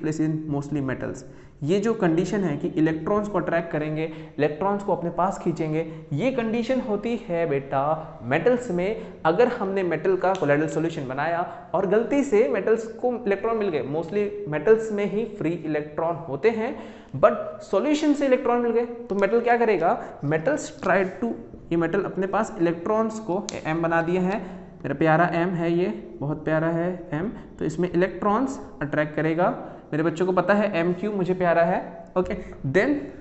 place in mostly metals. ये जो कंडीशन है कि इलेक्ट्रॉन्स को अट्रैक्ट करेंगे, इलेक्ट्रॉन्स को अपने पास खींचेंगे, ये कंडीशन होती है बेटा मेटल्स में। अगर हमने मेटल का कोलाइडल सॉल्यूशन बनाया और गलती से मेटल्स को इलेक्ट्रॉन मिल गए, मोस्टली मेटल्स में ही फ्री इलेक्ट्रॉन होते हैं, बट सॉल्यूशन से इलेक्ट्रॉन मिल गए तो मेटल क्या करेगा, मेटल्स ट्राई टू, ये मेटल अपने पास इलेक्ट्रॉन्स को एम बना दिए हैं, मेरा प्यारा एम है, ये बहुत प्यारा है एम, तो इसमें इलेक्ट्रॉन्स अट्रैक्ट करेगा। मेरे बच्चों को पता है एम क्यू मुझे प्यारा है। ओके, देन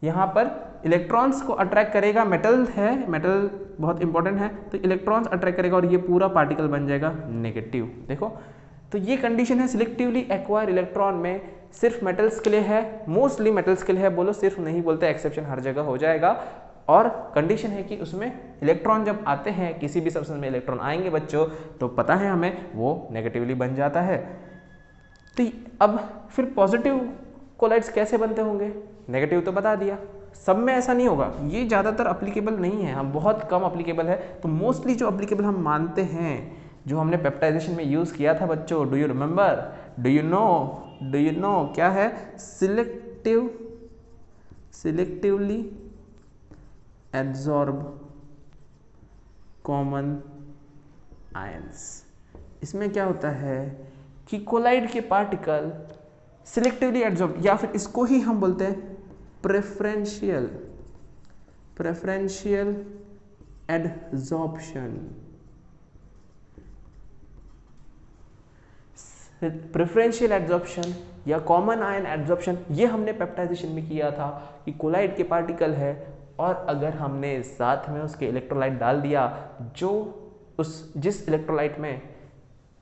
यहाँ पर इलेक्ट्रॉन्स को अट्रैक्ट करेगा, मेटल है, मेटल बहुत इंपॉर्टेंट है, तो इलेक्ट्रॉन्स अट्रैक्ट करेगा और ये पूरा पार्टिकल बन जाएगा नेगेटिव। देखो तो ये कंडीशन है सिलेक्टिवली एक्वायर इलेक्ट्रॉन में, सिर्फ मेटल्स के लिए है, मोस्टली मेटल्स के लिए है, बोलो सिर्फ नहीं बोलते, एक्सेप्शन हर जगह हो जाएगा। और कंडीशन है कि उसमें इलेक्ट्रॉन जब आते हैं, किसी भी सब्सटेंस में इलेक्ट्रॉन आएंगे बच्चों, तो पता है हमें वो नेगेटिवली बन जाता है। तो अब फिर पॉजिटिव कोलाइड्स कैसे बनते होंगे? नेगेटिव तो बता दिया, सब में ऐसा नहीं होगा, ये ज़्यादातर अप्लीकेबल नहीं है, हम बहुत कम अप्लीकेबल है। तो मोस्टली जो अप्लीकेबल हम मानते हैं, जो हमने पेप्टाइजेशन में यूज़ किया था बच्चों, do you remember, do you know क्या है? Selectively absorb common ions. इसमें क्या होता है कि कोलाइड के पार्टिकल सिलेक्टिवली एब्जॉर्ब, या फिर इसको ही हम बोलते हैं प्रेफरेंशियल एडजॉर्प्शन। प्रेफरेंशियल एडजॉर्प्शन या कॉमन आयन एडजॉर्प्शन, ये हमने पेप्टाइजेशन में किया था कि कोलाइड के पार्टिकल है और अगर हमने साथ में उसके इलेक्ट्रोलाइट डाल दिया, जो जिस इलेक्ट्रोलाइट में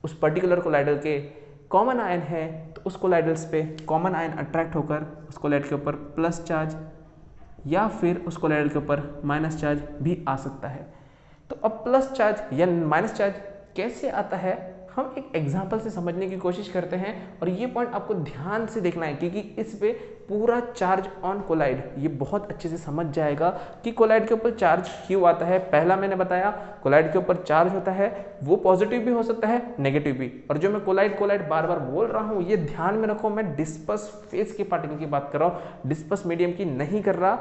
उस पर्टिकुलर कोलाइडल के कॉमन आयन है, तो उस कोलाइडल्स पे कॉमन आयन अट्रैक्ट होकर उस कोलाइड के ऊपर प्लस चार्ज या फिर उस कोलाइडल के ऊपर माइनस चार्ज भी आ सकता है। तो अब प्लस चार्ज या माइनस चार्ज कैसे आता है, हम एक एग्जाम्पल से समझने की कोशिश करते हैं। और ये पॉइंट आपको ध्यान से देखना है, क्योंकि इस पे पूरा चार्ज ऑन कोलाइड ये बहुत अच्छे से समझ जाएगा कि कोलाइड के ऊपर चार्ज क्यों आता है। पहला मैंने बताया, कोलाइड के ऊपर चार्ज होता है, वो पॉजिटिव भी हो सकता है, नेगेटिव भी। और जो मैं कोलाइड बार बार बोल रहा हूँ, ये ध्यान में रखो, मैं डिस्पर्स फेज के पार्टिकल की बात कर रहा हूँ, डिस्पर्स मीडियम की नहीं कर रहा,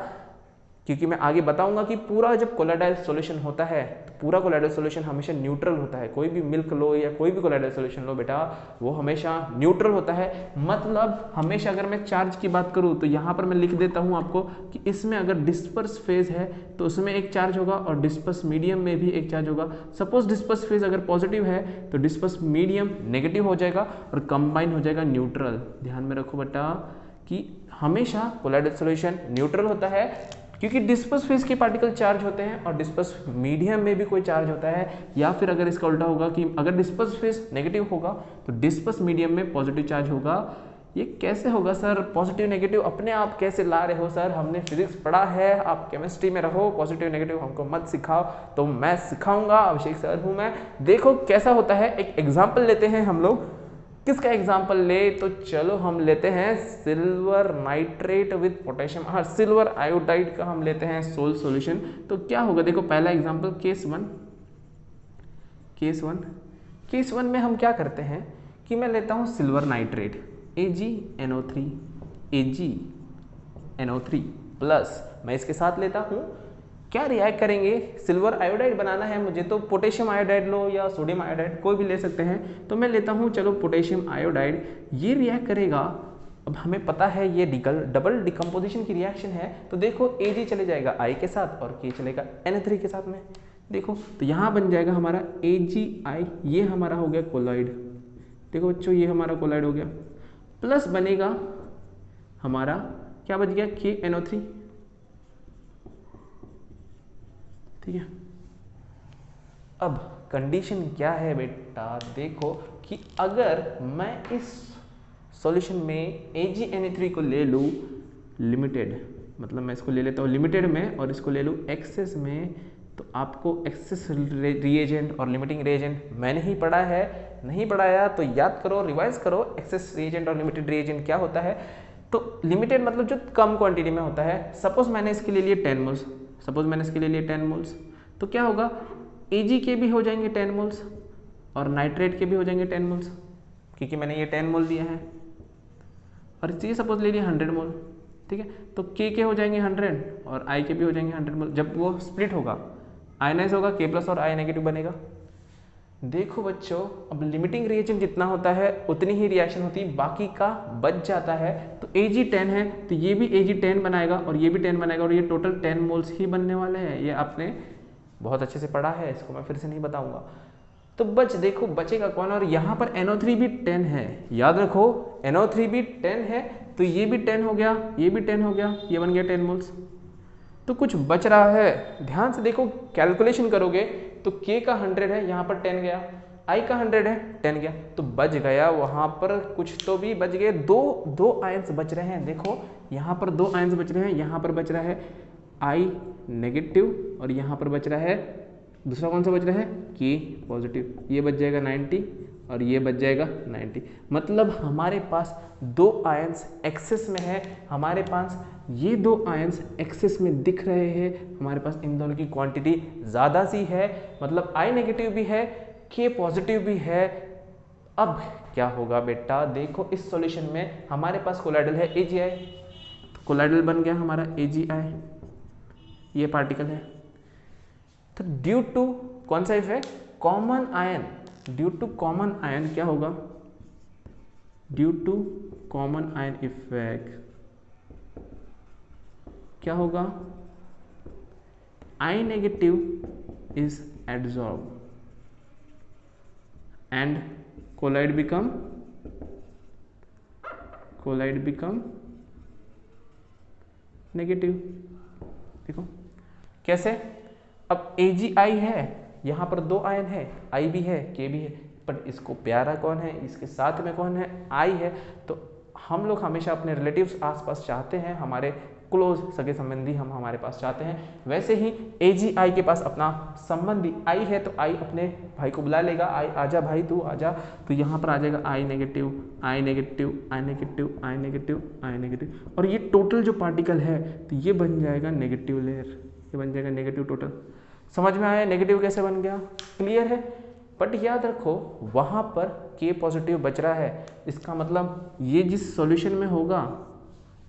क्योंकि मैं आगे बताऊंगा कि पूरा जब कोलाइडल सॉल्यूशन होता है, तो पूरा कोलाइडल सॉल्यूशन हमेशा न्यूट्रल होता है। कोई भी मिल्क लो या कोई भी कोलाइडल सॉल्यूशन लो बेटा, वो हमेशा न्यूट्रल होता है। मतलब हमेशा अगर मैं चार्ज की बात करूं, तो यहाँ पर मैं लिख देता हूँ आपको कि इसमें अगर डिस्पर्स फेज है तो उसमें एक चार्ज होगा और डिस्पर्स मीडियम में भी एक चार्ज होगा। सपोज डिस्पर्स फेज अगर पॉजिटिव है तो डिस्पर्स मीडियम नेगेटिव हो जाएगा और कंबाइन हो जाएगा न्यूट्रल। ध्यान में रखो बेटा कि हमेशा कोलाइडल सॉल्यूशन न्यूट्रल होता है, क्योंकि डिस्पर्स फेज के पार्टिकल चार्ज होते हैं और डिस्पर्स मीडियम में भी कोई चार्ज होता है। या फिर अगर इसका उल्टा होगा कि अगर डिस्पर्स फेज नेगेटिव होगा तो डिस्पर्स मीडियम में पॉजिटिव चार्ज होगा। ये कैसे होगा सर? पॉजिटिव नेगेटिव अपने आप कैसे ला रहे हो सर? हमने फिजिक्स पढ़ा है, आप केमिस्ट्री में रहो, पॉजिटिव नेगेटिव हमको मत सिखाओ। तो मैं सिखाऊंगा, अभिषेक सर हूँ मैं। देखो कैसा होता है, एक एग्जाम्पल लेते हैं हम लोग। किसका एग्जाम्पल ले? तो चलो हम लेते हैं सिल्वर नाइट्रेट विद पोटेशियम, हाँ सिल्वर आयोडाइड का हम लेते हैं सोल सॉल्यूशन। तो क्या होगा, देखो पहला एग्जाम्पल केस वन में हम क्या करते हैं कि मैं लेता हूँ सिल्वर नाइट्रेट AgNO3 प्लस मैं इसके साथ लेता हूँ, क्या रिएक्ट करेंगे? सिल्वर आयोडाइड बनाना है मुझे, तो पोटेशियम आयोडाइड लो या सोडियम आयोडाइड कोई भी ले सकते हैं। तो मैं लेता हूँ चलो पोटेशियम आयोडाइड, ये रिएक्ट करेगा। अब हमें पता है ये डबल डिकम्पोजिशन की रिएक्शन है, तो देखो Ag चले जाएगा I के साथ और K चलेगा NO3 के साथ में। देखो तो यहाँ बन जाएगा हमारा AgI, ये हमारा हो गया कोलाइड। देखो बच्चों ये हमारा कोलाइड हो गया, प्लस बनेगा हमारा क्या बच गया KNO3। ठीक है, अब कंडीशन क्या है बेटा? देखो कि अगर मैं इस सॉल्यूशन में AgNO3 को ले लूँ लिमिटेड, मतलब मैं इसको ले लेता हूँ लिमिटेड में और इसको ले लूँ एक्सेस में, तो आपको एक्सेस रिएजेंट और लिमिटिंग रिएजेंट मैंने ही पढ़ा है, नहीं पढ़ाया तो याद करो, रिवाइज करो। एक्सेस रिएजेंट और लिमिटेड रिएजेंट क्या होता है? तो लिमिटेड मतलब जो कम क्वांटिटी में होता है। सपोज मैंने इसके लिए 10 मोल्स, तो क्या होगा? Ag के भी हो जाएंगे 10 मोल्स और नाइट्रेट के भी हो जाएंगे 10 मोल्स, क्योंकि मैंने ये 10 मोल दिया है। और ये सपोज ले लिया 100 मोल, ठीक है, तो K के हो जाएंगे 100 और I के भी हो जाएंगे 100 मोल। जब वो स्प्लिट होगा, आयनाइज होगा, K प्लस और I नेगेटिव बनेगा। देखो बच्चों, अब लिमिटिंग रिएजेंट जितना होता है उतनी ही रिएक्शन होती है, बाकी का बच जाता है। तो Ag 10 है तो ये भी Ag 10 बनाएगा और ये भी 10 बनाएगा और ये टोटल 10 मोल्स ही बनने वाले हैं। ये आपने बहुत अच्छे से पढ़ा है, इसको मैं फिर से नहीं बताऊंगा। तो देखो बचेगा कौन? और यहाँ पर NO3 भी 10 है, याद रखो NO3 भी 10 है, तो ये भी 10 हो गया, ये भी 10 हो गया, ये बन गया 10 मोल्स। तो कुछ बच रहा है। ध्यान से देखो, कैलकुलेशन करोगे तो K का 100 है, यहाँ पर 10 गया, I का 100 है, 10 गया, तो बच गया वहाँ पर कुछ तो भी बच गए। दो आयंस बच रहे हैं। देखो यहाँ पर 2 आयंस बच रहे हैं, यहाँ पर बच रहा है I नेगेटिव और यहाँ पर बच रहा है दूसरा कौन सा बच रहा है K पॉजिटिव। ये बच जाएगा 90 और ये बच जाएगा 90। मतलब हमारे पास 2 आयंस एक्सेस में है, हमारे पास ये 2 आयंस एक्सेस में दिख रहे हैं, हमारे पास इन दोनों की क्वांटिटी ज़्यादा सी है, मतलब I नेगेटिव भी है, K पॉजिटिव भी है। अब क्या होगा बेटा, देखो इस सॉल्यूशन में हमारे पास कोलाइडल है AgI, तो कोलाइडल बन गया हमारा AgI, ये पार्टिकल है। तो ड्यू टू कौन सा effect, common ion, due to common ion क्या होगा, due to common ion effect क्या होगा, I negative is adsorb and colloid become negative. देखो कैसे, अब AgI है, यहाँ पर 2 आयन है, I भी है K भी है, पर इसको प्यारा कौन है, इसके साथ में कौन है, I है। तो हम लोग हमेशा अपने रिलेटिव्स आसपास चाहते हैं, हमारे क्लोज सगे संबंधी हम हमारे पास चाहते हैं। वैसे ही AgI के पास अपना संबंधी I है, तो I अपने भाई को बुला लेगा, I आजा भाई तू आजा, तो यहाँ पर आ जाएगा I negative, I negative, I negative, I negative, I negative, और ये टोटल जो पार्टिकल है तो ये बन जाएगा नेगेटिव लेयर, ये बन जाएगा नेगेटिव टोटल। समझ में आया नेगेटिव कैसे बन गया, क्लियर है। बट याद रखो वहाँ पर K पॉजिटिव बच रहा है, इसका मतलब ये जिस सॉल्यूशन में होगा,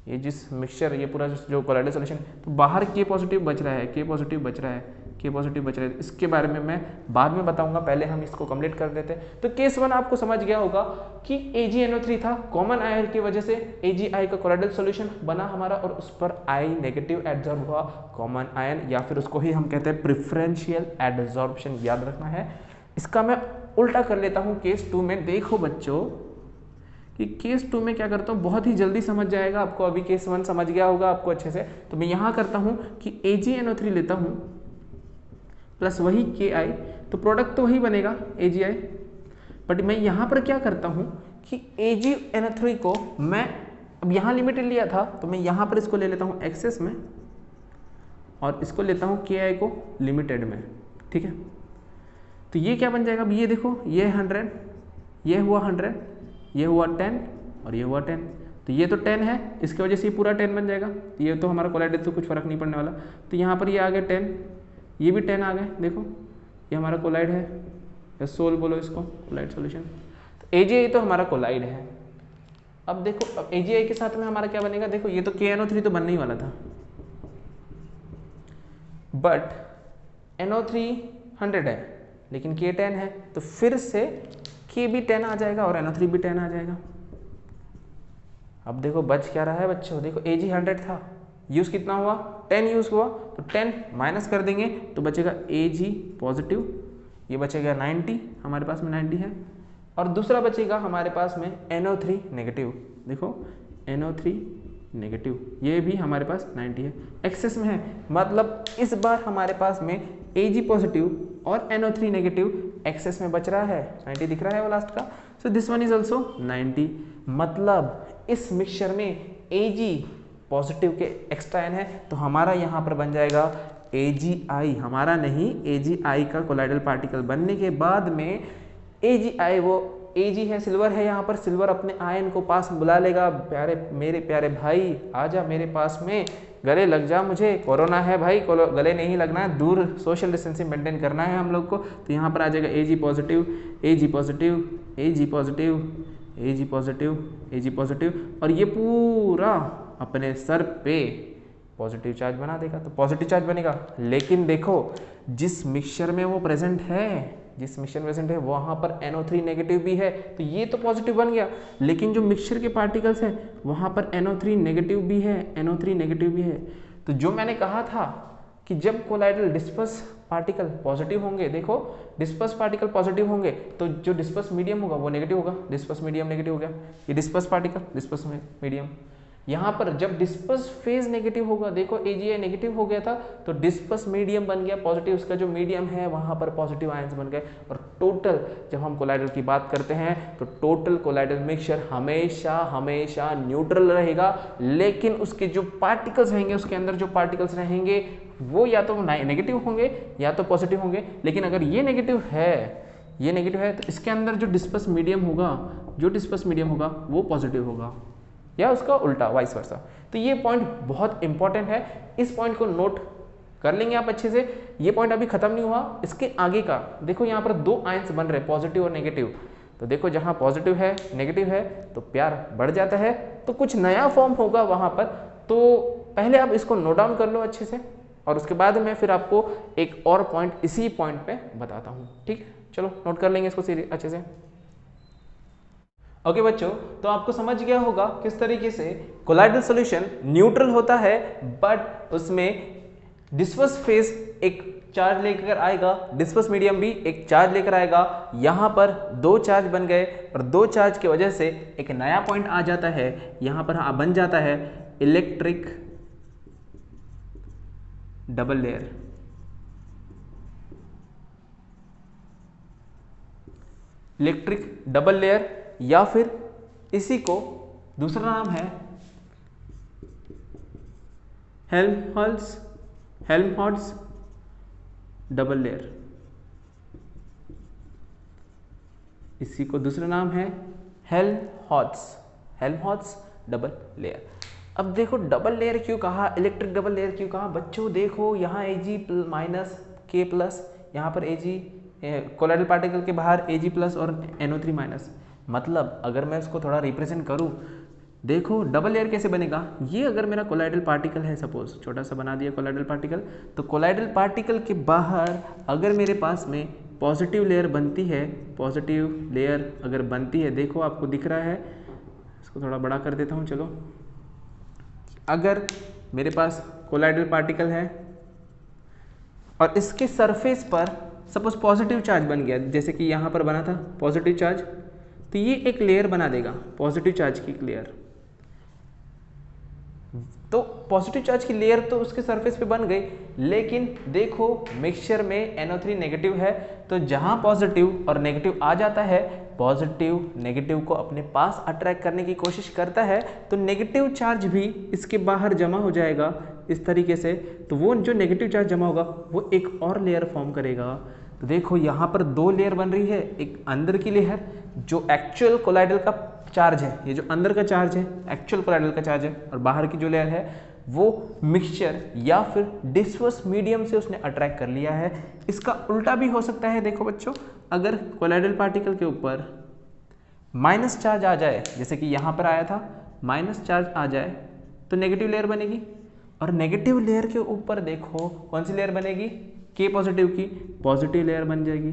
ये जिस मिक्सचर, ये पूरा जो कोलाइडल सॉल्यूशन, तो बाहर K पॉजिटिव बच रहा है, K पॉजिटिव बच रहा है, K पॉजिटिव बच रहा है। इसके बारे में मैं बाद में बताऊंगा, पहले हम इसको कंप्लीट कर देते हैं। तो केस 1 आपको समझ गया होगा कि AgNO3 था, कॉमन आयन की वजह से AgI का कोलाइडल सॉल्यूशन बना हमारा और उस पर I नेगेटिव एडजॉर्ब हुआ कॉमन आयन, या फिर उसको ही हम कहते हैं प्रिफरेंशियल एडजॉर्प्शन, याद रखना है। इसका मैं उल्टा कर लेता हूँ केस 2 में। देखो बच्चों कि केस 2 में क्या करता हूँ, बहुत ही जल्दी समझ जाएगा आपको, अभी केस 1 समझ गया होगा आपको अच्छे से। तो मैं यहाँ करता हूँ कि AgNO3 लेता हूँ प्लस वही KI, तो प्रोडक्ट तो वही बनेगा AgI, बट मैं यहाँ पर क्या करता हूँ कि AgNO3 को मैं अब यहाँ लिमिटेड लिया था, तो मैं यहाँ पर इसको ले लेता हूँ एक्सेस में और इसको लेता हूँ KI को लिमिटेड में, ठीक है। तो ये क्या बन जाएगा, अब ये देखो, ये 100, ये हुआ 100, ये हुआ 10 और ये हुआ 10, तो ये तो 10 है, इसकी वजह से ये पूरा 10 बन जाएगा। ये तो हमारा कोलाइडल तो कुछ फर्क नहीं पड़ने वाला, तो यहाँ पर ये आ गया 10, ये भी 10 आ गए। देखो ये हमारा कोलाइड है, या सोल बोलो इसको, कोलाइड सॉल्यूशन। तो AgI तो हमारा कोलाइड है। अब देखो, अब AgI के साथ में हमारा क्या बनेगा, देखो ये तो KNO3 तो बनने ही वाला था, बट NO3 100 है लेकिन K 10 है, तो फिर से K भी 10 आ जाएगा और NO3 भी 10 आ जाएगा। अब देखो बच क्या रहा है बच्चों, देखो Ag 100 था, यूज कितना हुआ, 10 यूज हुआ, तो 10 माइनस कर देंगे तो बचेगा Ag पॉजिटिव, ये बचेगा 90, हमारे पास में 90 है, और दूसरा बचेगा हमारे पास में NO3 नेगेटिव। देखो NO3 नेगेटिव, ये भी हमारे पास 90 है, एक्सेस में है, मतलब इस बार हमारे पास में Ag पॉजिटिव और NO3 नेगेटिव एक्सेस में बच रहा है, 90 दिख रहा है वो लास्ट का। So this one is also 90, मतलब इस मिक्सचर में Ag पॉजिटिव के एक्स्ट्रा आयन है, तो हमारा यहाँ पर बन जाएगा AgI, हमारा नहीं AgI का कोलाइडल पार्टिकल बनने के बाद में AgI, वो Ag है, सिल्वर है, यहाँ पर सिल्वर अपने आयन को पास बुला लेगा, प्यारे मेरे प्यारे भाई आजा मेरे पास में, गले लग जा, मुझे कोरोना है भाई, गले नहीं लगना है, दूर सोशल डिस्टेंसिंग मेंटेन करना है हम लोग को। तो यहाँ पर आ जाएगा Ag positive, Ag positive, Ag positive, Ag positive, Ag positive, और ये पूरा अपने सर पे पॉजिटिव चार्ज बना देगा, तो पॉजिटिव चार्ज बनेगा। लेकिन देखो जिस मिक्सचर में वो प्रेजेंट है, जिस मिक्सचर प्रेजेंट है वहाँ पर NO3 नेगेटिव भी है, तो ये तो पॉजिटिव बन गया, लेकिन जो मिक्सचर के पार्टिकल्स है वहाँ पर NO3 नेगेटिव भी है, NO3 नेगेटिव भी है। तो जो मैंने कहा था कि जब कोलाइडल डिस्पर्स पार्टिकल पॉजिटिव होंगे, देखो डिस्पर्स पार्टिकल पॉजिटिव होंगे तो जो डिस्पर्स मीडियम होगा वो नेगेटिव होगा, डिस्पर्स मीडियम नेगेटिव हो गया, ये डिस्पर्स पार्टिकल डिस्पर्स मीडियम, यहाँ पर जब डिस्पर्स फेज नेगेटिव होगा, देखो AgI नेगेटिव हो गया था तो डिस्पर्स मीडियम बन गया पॉजिटिव, उसका जो मीडियम है वहाँ पर पॉजिटिव आयंस बन गए। और टोटल जब हम कोलाइडल की बात करते हैं तो टोटल कोलाइडल मिक्सचर हमेशा हमेशा न्यूट्रल रहेगा, लेकिन उसके जो पार्टिकल्स रहेंगे, उसके अंदर जो पार्टिकल्स रहेंगे वो या तो नेगेटिव होंगे या तो पॉजिटिव होंगे। लेकिन अगर ये नेगेटिव है तो इसके अंदर जो डिस्पर्स मीडियम होगा वो पॉजिटिव होगा, या उसका उल्टा वाइस वर्सा। तो ये पॉइंट बहुत इंपॉर्टेंट है, इस पॉइंट को नोट कर लेंगे आप अच्छे से। ये पॉइंट अभी खत्म नहीं हुआ, इसके आगे का देखो, यहाँ पर 2 आयंस बन रहे हैं पॉजिटिव और नेगेटिव। तो देखो जहाँ पॉजिटिव है नेगेटिव है तो प्यार बढ़ जाता है, तो कुछ नया फॉर्म होगा वहाँ पर। तो पहले आप इसको नोट डाउन कर लो अच्छे से, और उसके बाद मैं फिर आपको एक और पॉइंट इसी पॉइंट पे बताता हूँ। ठीक, चलो नोट कर लेंगे इसको अच्छे से। ओके बच्चों, तो आपको समझ गया होगा किस तरीके से कोलाइडल सॉल्यूशन न्यूट्रल होता है, बट उसमें डिस्पर्स फेज एक चार्ज लेकर आएगा, डिस्पर्स मीडियम भी एक चार्ज लेकर आएगा। यहाँ पर 2 चार्ज बन गए और 2 चार्ज की वजह से एक नया पॉइंट आ जाता है, यहाँ पर बन जाता है electric double layer. Electric double layer, या फिर इसी को दूसरा नाम है हेल्महोल्ट्ज डबल लेयर। इसी को दूसरा नाम है हेल्महोल्ट्ज डबल लेयर। अब देखो डबल लेयर क्यों कहा, इलेक्ट्रिक डबल लेयर क्यों कहा बच्चों, देखो यहाँ Ag- K+, यहाँ पर Ag कोलाइडल पार्टिकल के बाहर Ag+ और NO3-, मतलब अगर मैं इसको थोड़ा रिप्रेजेंट करूँ, देखो डबल लेयर कैसे बनेगा। ये अगर मेरा कोलाइडल पार्टिकल है, सपोज छोटा सा बना दिया कोलाइडल पार्टिकल, तो कोलाइडल पार्टिकल के बाहर अगर मेरे पास में पॉजिटिव लेयर बनती है, पॉजिटिव लेयर अगर बनती है, देखो आपको दिख रहा है, इसको थोड़ा बड़ा कर देता हूँ। चलो, अगर मेरे पास कोलाइडल पार्टिकल है और इसके सरफेस पर सपोज पॉजिटिव चार्ज बन गया, जैसे कि यहाँ पर बना था पॉजिटिव चार्ज, तो ये एक लेयर बना देगा पॉजिटिव चार्ज की लेयर। तो पॉजिटिव चार्ज की लेयर तो उसके सरफेस पे बन गई, लेकिन देखो मिक्सचर में NO3 नेगेटिव है, तो जहां पॉजिटिव और नेगेटिव आ जाता है, पॉजिटिव नेगेटिव को अपने पास अट्रैक्ट करने की कोशिश करता है, तो नेगेटिव चार्ज भी इसके बाहर जमा हो जाएगा इस तरीके से। तो वो जो नेगेटिव चार्ज जमा होगा वो एक और लेयर फॉर्म करेगा। तो देखो यहाँ पर 2 लेयर बन रही है, एक अंदर की लेयर जो एक्चुअल कोलाइडल का चार्ज है, ये जो अंदर का चार्ज है एक्चुअल कोलाइडल का चार्ज है, और बाहर की जो लेयर है वो मिक्सचर या फिर डिस्पर्स मीडियम से उसने अट्रैक्ट कर लिया है। इसका उल्टा भी हो सकता है। देखो बच्चों, अगर कोलाइडल पार्टिकल के ऊपर माइनस चार्ज आ जाए, जैसे कि यहाँ पर आया था, माइनस चार्ज आ जाए तो नेगेटिव लेयर बनेगी, और नेगेटिव लेयर के ऊपर देखो कौन सी लेयर बनेगी, K पॉजिटिव की पॉजिटिव लेयर बन जाएगी।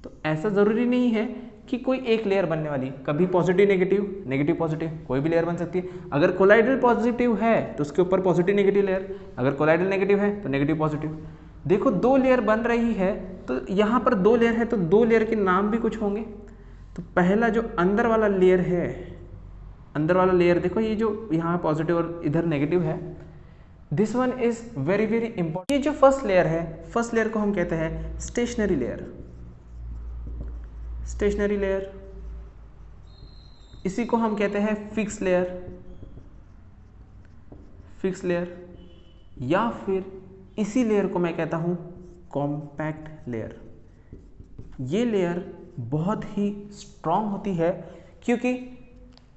तो ऐसा जरूरी नहीं है कि कोई एक लेयर बनने वाली, कभी पॉजिटिव नेगेटिव, नेगेटिव पॉजिटिव, कोई भी लेयर बन सकती है। अगर कोलाइडल पॉजिटिव है तो उसके ऊपर पॉजिटिव नेगेटिव लेयर, अगर कोलाइडल नेगेटिव है तो नेगेटिव पॉजिटिव। देखो 2 लेयर बन रही है, तो यहाँ पर 2 लेयर है तो 2 लेयर के नाम भी कुछ होंगे। तो पहला जो अंदर वाला लेयर है, अंदर वाला लेयर देखो, ये जो यहाँ पॉजिटिव और इधर नेगेटिव है, this one is very very important. ये जो फर्स्ट लेयर है, फर्स्ट लेयर को हम कहते हैं स्टेशनरी लेयर, स्टेशनरी लेयर। इसी को हम कहते हैं फिक्स लेयर, फिक्स लेयर, या फिर इसी लेयर को मैं कहता हूं कॉम्पैक्ट लेयर। ये लेयर बहुत ही स्ट्रांग होती है क्योंकि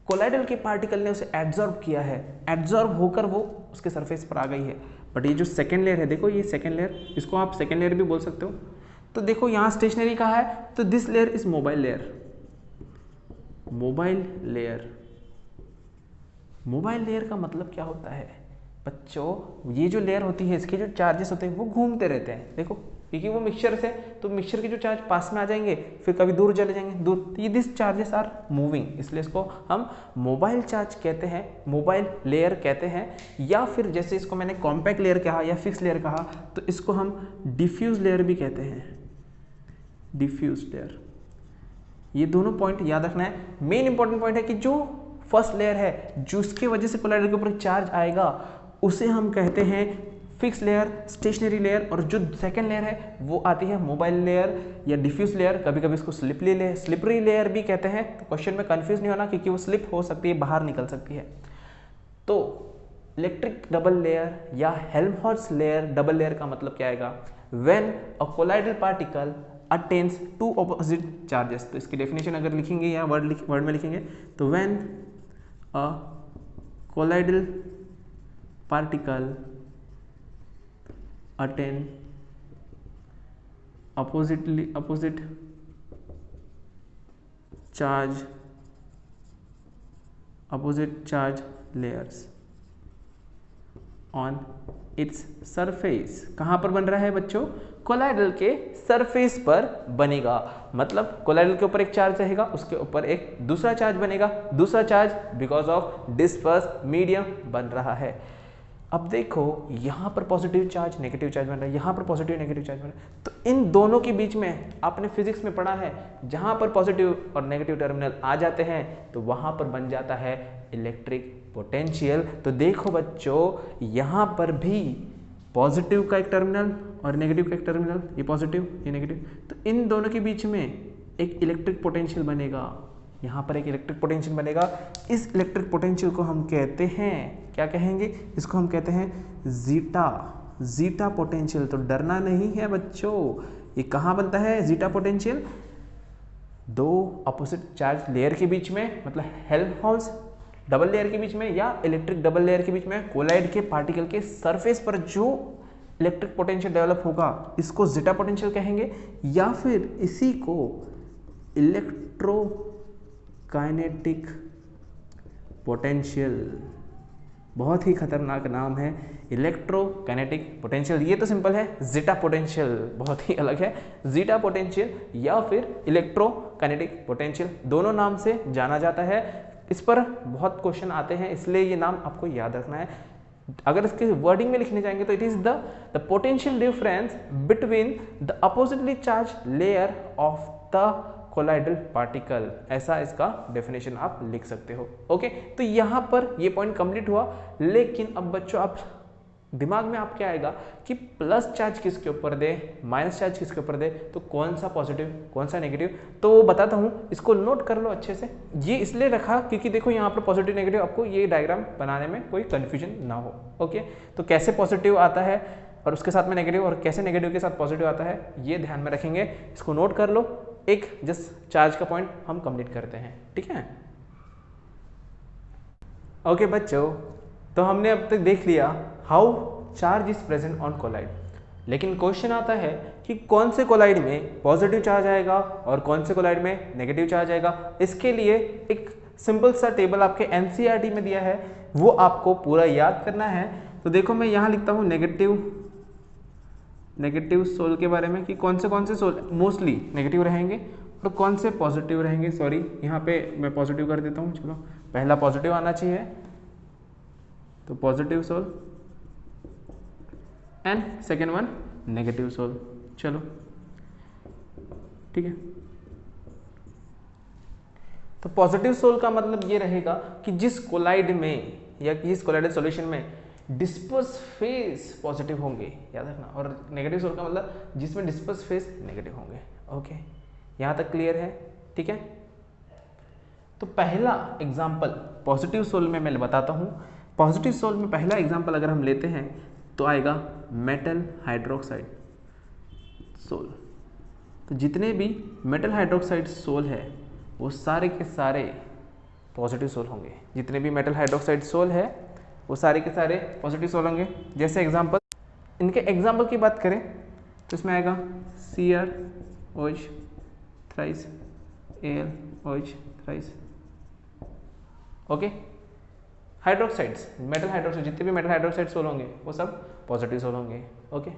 कोलाइडल के पार्टिकल ने उसे एब्जॉर्ब किया है, एब्जॉर्ब होकर वो उसके सरफेस पर आ गई है। बट ये जो सेकेंड लेयर है, देखो ये सेकेंड लेयर, इसको आप सेकेंड लेयर भी बोल सकते हो। तो देखो यहाँ स्टेशनरी कहा है, तो this layer is mobile layer, mobile layer. Mobile layer का मतलब क्या होता है बच्चों, ये जो लेयर होती है इसके जो चार्जेस होते हैं वो घूमते रहते हैं। देखो क्योंकि वो मिक्सचर से, तो मिक्सचर के जो चार्ज पास में आ जाएंगे फिर कभी दूर चले जाएंगे, दूर, तो ये दिस चार्जेस आर मूविंग, इसलिए इसको हम मोबाइल चार्ज कहते हैं, मोबाइल लेयर कहते हैं। या फिर जैसे इसको मैंने कॉम्पैक्ट लेयर कहा या फिक्स लेयर कहा, तो इसको हम डिफ्यूज लेयर भी कहते हैं, डिफ्यूज लेयर। ये दोनों पॉइंट याद रखना है। मेन इंपॉर्टेंट पॉइंट है कि जो फर्स्ट लेयर है जिसकी वजह से कोलाइडर के ऊपर चार्ज आएगा उसे हम कहते हैं फिक्स लेयर, स्टेशनरी लेयर। और जो सेकंड लेयर है वो आती है मोबाइल लेयर या डिफ्यूज लेयर, कभी कभी इसको स्लिपरी लेयर भी कहते हैं। तो क्वेश्चन में कंफ्यूज नहीं होना क्योंकि वो स्लिप हो सकती है, बाहर निकल सकती है। तो इलेक्ट्रिक डबल लेयर या हेल्महोल्ट्ज लेयर डबल लेयर का मतलब क्या आएगा? When a colloidal particle attains to opposite charges. तो इसकी डेफिनेशन अगर लिखेंगे या वर्ड में लिखेंगे तो when a colloidal particle attain opposite charge layers on its surface। कहाँ पर बन रहा है बच्चों? कोलाइडल के सरफेस पर बनेगा। मतलब कोलाइडल के ऊपर एक चार्ज रहेगा, उसके ऊपर एक दूसरा चार्ज बनेगा, दूसरा charge because of disperse medium बन रहा है। अब देखो यहाँ पर पॉजिटिव चार्ज नेगेटिव चार्ज बन रहा है, यहाँ पर पॉजिटिव नेगेटिव चार्ज बन रहा है। तो इन दोनों के बीच में आपने फिजिक्स में पढ़ा है, जहाँ पर पॉजिटिव और नेगेटिव टर्मिनल आ जाते हैं तो वहाँ पर बन जाता है इलेक्ट्रिक पोटेंशियल। तो देखो बच्चों यहाँ पर भी पॉजिटिव का एक टर्मिनल और नेगेटिव का एक टर्मिनल, ये पॉजिटिव ये नेगेटिव, तो इन दोनों के बीच में एक इलेक्ट्रिक पोटेंशियल बनेगा। यहाँ पर एक इलेक्ट्रिक पोटेंशियल बनेगा। इस इलेक्ट्रिक पोटेंशियल को हम कहते हैं, क्या कहेंगे? इसको हम कहते हैं जीटा पोटेंशियल। तो डरना नहीं है बच्चों, ये कहाँ बनता है जीटा पोटेंशियल? दो अपोजिट चार्ज लेयर के बीच में, मतलब हेल्महोल्ट्ज डबल लेयर के बीच में या इलेक्ट्रिक डबल लेयर के बीच में कोलाइड के पार्टिकल के सरफेस पर जो इलेक्ट्रिक पोटेंशियल डेवलप होगा इसको जीटा पोटेंशियल कहेंगे, या फिर इसी को इलेक्ट्रोकाइनेटिक पोटेंशियल। बहुत ही खतरनाक नाम है इलेक्ट्रोकाइनेटिक पोटेंशियल। ये तो सिंपल है, जीटा पोटेंशियल बहुत ही अलग है। जीटा पोटेंशियल या फिर इलेक्ट्रोकाइनेटिक पोटेंशियल दोनों नाम से जाना जाता है। इस पर बहुत क्वेश्चन आते हैं, इसलिए ये नाम आपको याद रखना है। अगर इसके वर्डिंग में लिखने जाएंगे तो it is the potential difference between the oppositely charge layer of the colloidal particle, ऐसा इसका डेफिनेशन आप लिख सकते हो। ओके, तो यहाँ पर ये पॉइंट कंप्लीट हुआ। लेकिन अब बच्चों आप दिमाग में आप क्या आएगा कि प्लस चार्ज किसके ऊपर दे, माइनस चार्ज किसके ऊपर दे, तो कौन सा पॉजिटिव कौन सा नेगेटिव, तो वो बताता हूँ, इसको नोट कर लो अच्छे से। ये इसलिए रखा क्योंकि देखो यहाँ पर पॉजिटिव नेगेटिव, आपको ये डायग्राम बनाने में कोई कंफ्यूजन ना हो। ओके, तो कैसे पॉजिटिव आता है और उसके साथ में नेगेटिव, और कैसे नेगेटिव के साथ पॉजिटिव आता है, ये ध्यान में रखेंगे। इसको नोट कर लो। एक जस्ट चार्ज का पॉइंट हम कंप्लीट करते हैं, ठीक है। ओके बच्चों, तो हमने अब तक देख लिया how charge is present on colloid. लेकिन क्वेश्चन आता है कि कौन से कोलाइड में पॉजिटिव चार्ज आएगा और कौन से कोलाइड में नेगेटिव चार्ज आएगा। इसके लिए एक सिंपल सा टेबल आपके एनसीईआरटी में दिया है, वो आपको पूरा याद करना है। तो देखो मैं यहाँ लिखता हूँ नेगेटिव सोल के बारे में कि कौन से सोल मोस्टली नेगेटिव रहेंगे और कौन से पॉजिटिव रहेंगे। सॉरी, यहाँ पे मैं पॉजिटिव कर देता हूँ। चलो, पहला पॉजिटिव आना चाहिए, तो positive sol, and second one negative sol. चलो ठीक है। तो पॉजिटिव सोल का मतलब ये रहेगा कि जिस कोलाइड में या जिस कोलाइडल सॉल्यूशन में डिस्पर्स फेज पॉजिटिव होंगे, याद रखना, और नेगेटिव सोल का मतलब जिसमें डिस्पर्स फेज नेगेटिव होंगे। ओके, यहाँ तक क्लियर है? ठीक है। तो पहला एग्जाम्पल पॉजिटिव सोल में मैं बताता हूँ। पॉजिटिव सोल में पहला एग्जाम्पल अगर हम लेते हैं तो आएगा मेटल हाइड्रोक्साइड सोल। तो जितने भी मेटल हाइड्रोक्साइड सोल है वो सारे के सारे पॉजिटिव सोल होंगे। जितने भी मेटल हाइड्रोक्साइड सोल है वो सारे के सारे पॉजिटिव सोल होंगे। जैसे एग्जाम्पल, इनके एग्जाम्पल की बात करें तो इसमें आएगा CrOH thrice, AlOH thrice. Okay, hydroxides, metal hydroxide, जितने भी मेटल हाइड्रोक्साइड सोल होंगे वो सब पॉजिटिव सोल होंगे। ओके,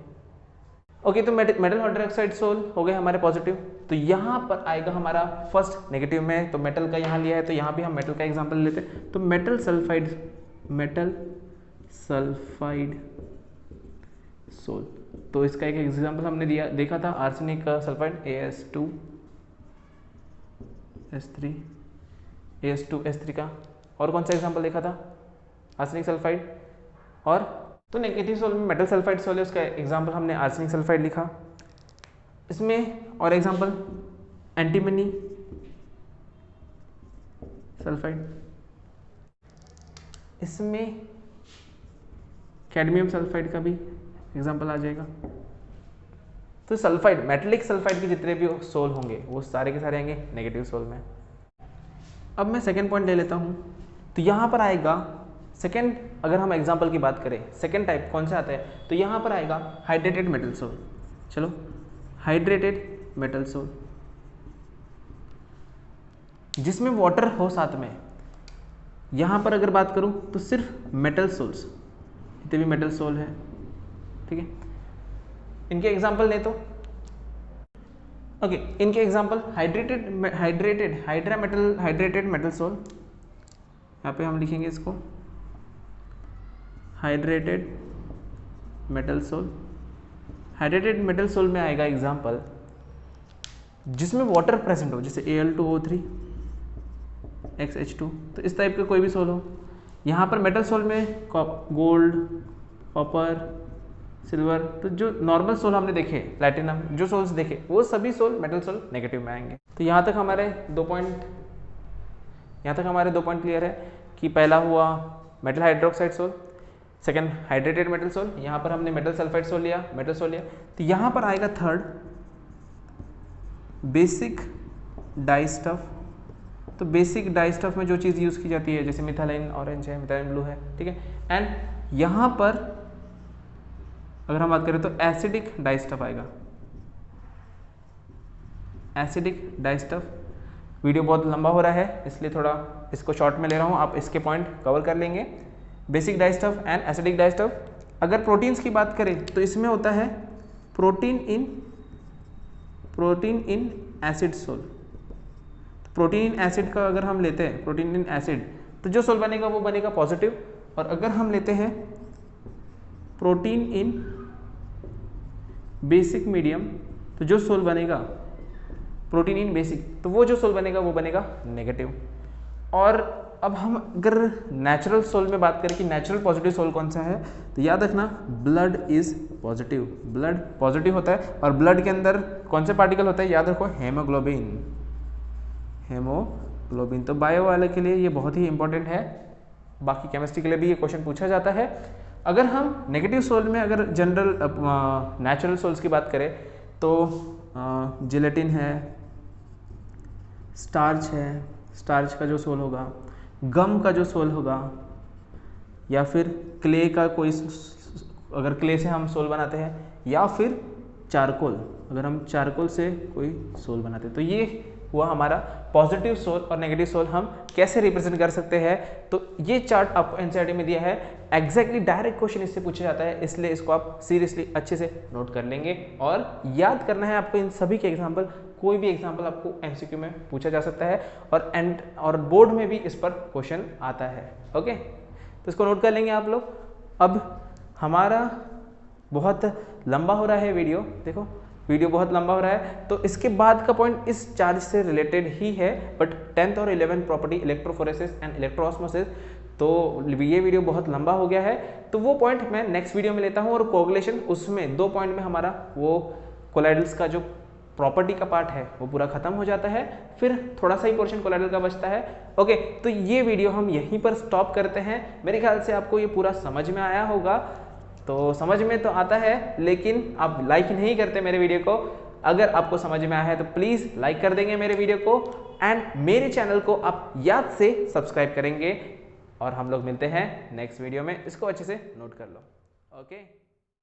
तो मेटल हाइड्रोक्साइड सोल हो गए हमारे पॉजिटिव। तो यहाँ पर आएगा हमारा फर्स्ट नेगेटिव में, तो मेटल का यहाँ लिया है तो यहाँ भी हम मेटल का एग्जांपल लेते हैं। तो मेटल सल्फाइड सोल, तो इसका एक एग्जांपल हमने देखा था आर्सेनिक सल्फाइड AS2S3 का और कौन सा एग्जाम्पल देखा था, आर्सेनिक सल्फाइड। और तो नेगेटिव सोल में मेटल सल्फाइड सोल है, उसका एग्जाम्पल हमने आर्सेनिक सल्फाइड लिखा। इसमें और एग्जाम्पल एंटीमनी सल्फाइड, इसमें कैडमियम सल्फाइड का भी एग्जाम्पल आ जाएगा। तो सल्फाइड, मेटलिक सल्फाइड के जितने भी सोल होंगे वो सारे के सारे आएंगे नेगेटिव सोल में। अब मैं सेकेंड पॉइंट ले लेता हूँ। तो यहाँ पर आएगा सेकेंड, अगर हम एग्जाम्पल की बात करें सेकेंड टाइप कौन सा आता है, तो यहाँ पर आएगा हाइड्रेटेड मेटल सोल। चलो, हाइड्रेटेड मेटल सोल जिसमें वाटर हो साथ में। यहाँ पर अगर बात करूँ तो सिर्फ मेटल सोल्स, जितने भी मेटल सोल है, ठीक है, इनके एग्जाम्पल लें तो ओके, इनके एग्जाम्पल हाइड्रेटेड मेटल सोल, यहाँ पे हम लिखेंगे इसको hydrated metal sol. Hydrated metal sol में आएगा एग्जाम्पल जिसमें वाटर प्रेजेंट हो, जैसे Al2O3 XH2, तो इस टाइप का कोई भी सोल हो। यहाँ पर मेटल सोल में गोल्ड, कॉपर, सिल्वर, तो जो नॉर्मल सोल हमने देखे, प्लैटिनम, जो सोल्स देखे वो सभी सोल मेटल सोल नेगेटिव में आएंगे। तो यहाँ तक हमारे दो पॉइंट क्लियर है कि पहला हुआ metal hydroxide sol, second hydrated metal sol, यहाँ पर हमने मेटल सल्फाइड सोल लिया, मेटल सोल लिया। तो यहाँ पर आएगा थर्ड बेसिक डाइस्टफ। तो बेसिक डाइस्टफ में जो चीज़ यूज़ की जाती है, जैसे मिथाइलिन ऑरेंज है, मिथाइलिन ब्लू है, ठीक है। एंड यहाँ पर अगर हम बात करें तो एसिडिक डाइस्टफ आएगा, एसिडिक डाइस्टफ। वीडियो बहुत लंबा हो रहा है इसलिए थोड़ा इसको शॉर्ट में ले रहा हूँ, आप इसके पॉइंट कवर कर लेंगे। Basic dyestuff and acidic dyestuff. अगर प्रोटीन्स की बात करें तो इसमें होता है protein in acid sol. Protein in acid का अगर हम लेते हैं, प्रोटीन इन एसिड, तो जो सोल बनेगा वो बनेगा पॉजिटिव। और अगर हम लेते हैं प्रोटीन इन बेसिक मीडियम, तो जो सोल बनेगा प्रोटीन इन बेसिक, तो वो जो सोल बनेगा वो बनेगा नेगेटिव। और अब हम अगर नेचुरल सोल में बात करें कि नेचुरल पॉजिटिव सोल कौन सा है, तो याद रखना blood is positive, blood positive होता है। और ब्लड के अंदर कौन से पार्टिकल होता है, याद रखो हेमोग्लोबिन, हेमोग्लोबिन। तो बायो वाले के लिए ये बहुत ही इंपॉर्टेंट है, बाकी केमिस्ट्री के लिए भी ये क्वेश्चन पूछा जाता है। अगर हम नेगेटिव सोल में अगर जनरल नेचुरल सोल्स की बात करें तो जिलेटिन है, स्टार्च है, स्टार्च का जो सोल होगा, गम का जो सोल होगा, या फिर क्ले का कोई, अगर क्ले से हम सोल बनाते हैं, या फिर चारकोल, अगर हम चारकोल से कोई सोल बनाते हैं। तो ये हुआ हमारा पॉजिटिव सोल और नेगेटिव सोल हम कैसे रिप्रेजेंट कर सकते हैं। तो ये चार्ट आपको एनसीईआरटी में दिया है, एग्जैक्टली डायरेक्ट क्वेश्चन इससे पूछा जाता है, इसलिए इसको आप सीरियसली अच्छे से नोट कर लेंगे और याद करना है आपको इन सभी के एग्जाम्पल। कोई भी एग्जाम्पल आपको एमसीक्यू में पूछा जा सकता है और बोर्ड में भी इस पर क्वेश्चन आता है। ओके, तो इसको नोट कर लेंगे आप लोग। अब हमारा बहुत लंबा हो रहा है वीडियो, देखो वीडियो बहुत लंबा हो रहा है, तो इसके बाद का पॉइंट इस चार्ज से रिलेटेड ही है, बट 10th और 11th प्रॉपर्टी इलेक्ट्रोफोरेसिस एंड इलेक्ट्रोऑस्मोसिस, तो ये वीडियो बहुत लंबा हो गया है, तो वो पॉइंट मैं नेक्स्ट वीडियो में लेता हूँ। और कोगुलेशन, उसमें 2 पॉइंट में हमारा वो कोलाइडल्स का जो प्रॉपर्टी का पार्ट है वो पूरा खत्म हो जाता है, फिर थोड़ा सा ही पोर्शन कोलाइडल का बचता है। ओके, तो ये वीडियो हम यहीं पर स्टॉप करते हैं। मेरे ख्याल से आपको ये पूरा समझ में आया होगा। तो समझ में तो आता है, लेकिन आप लाइक नहीं करते मेरे वीडियो को। अगर आपको समझ में आया है तो प्लीज़ लाइक कर देंगे मेरे वीडियो को, एंड मेरे चैनल को आप याद से सब्सक्राइब करेंगे। और हम लोग मिलते हैं नेक्स्ट वीडियो में, इसको अच्छे से नोट कर लो। ओके।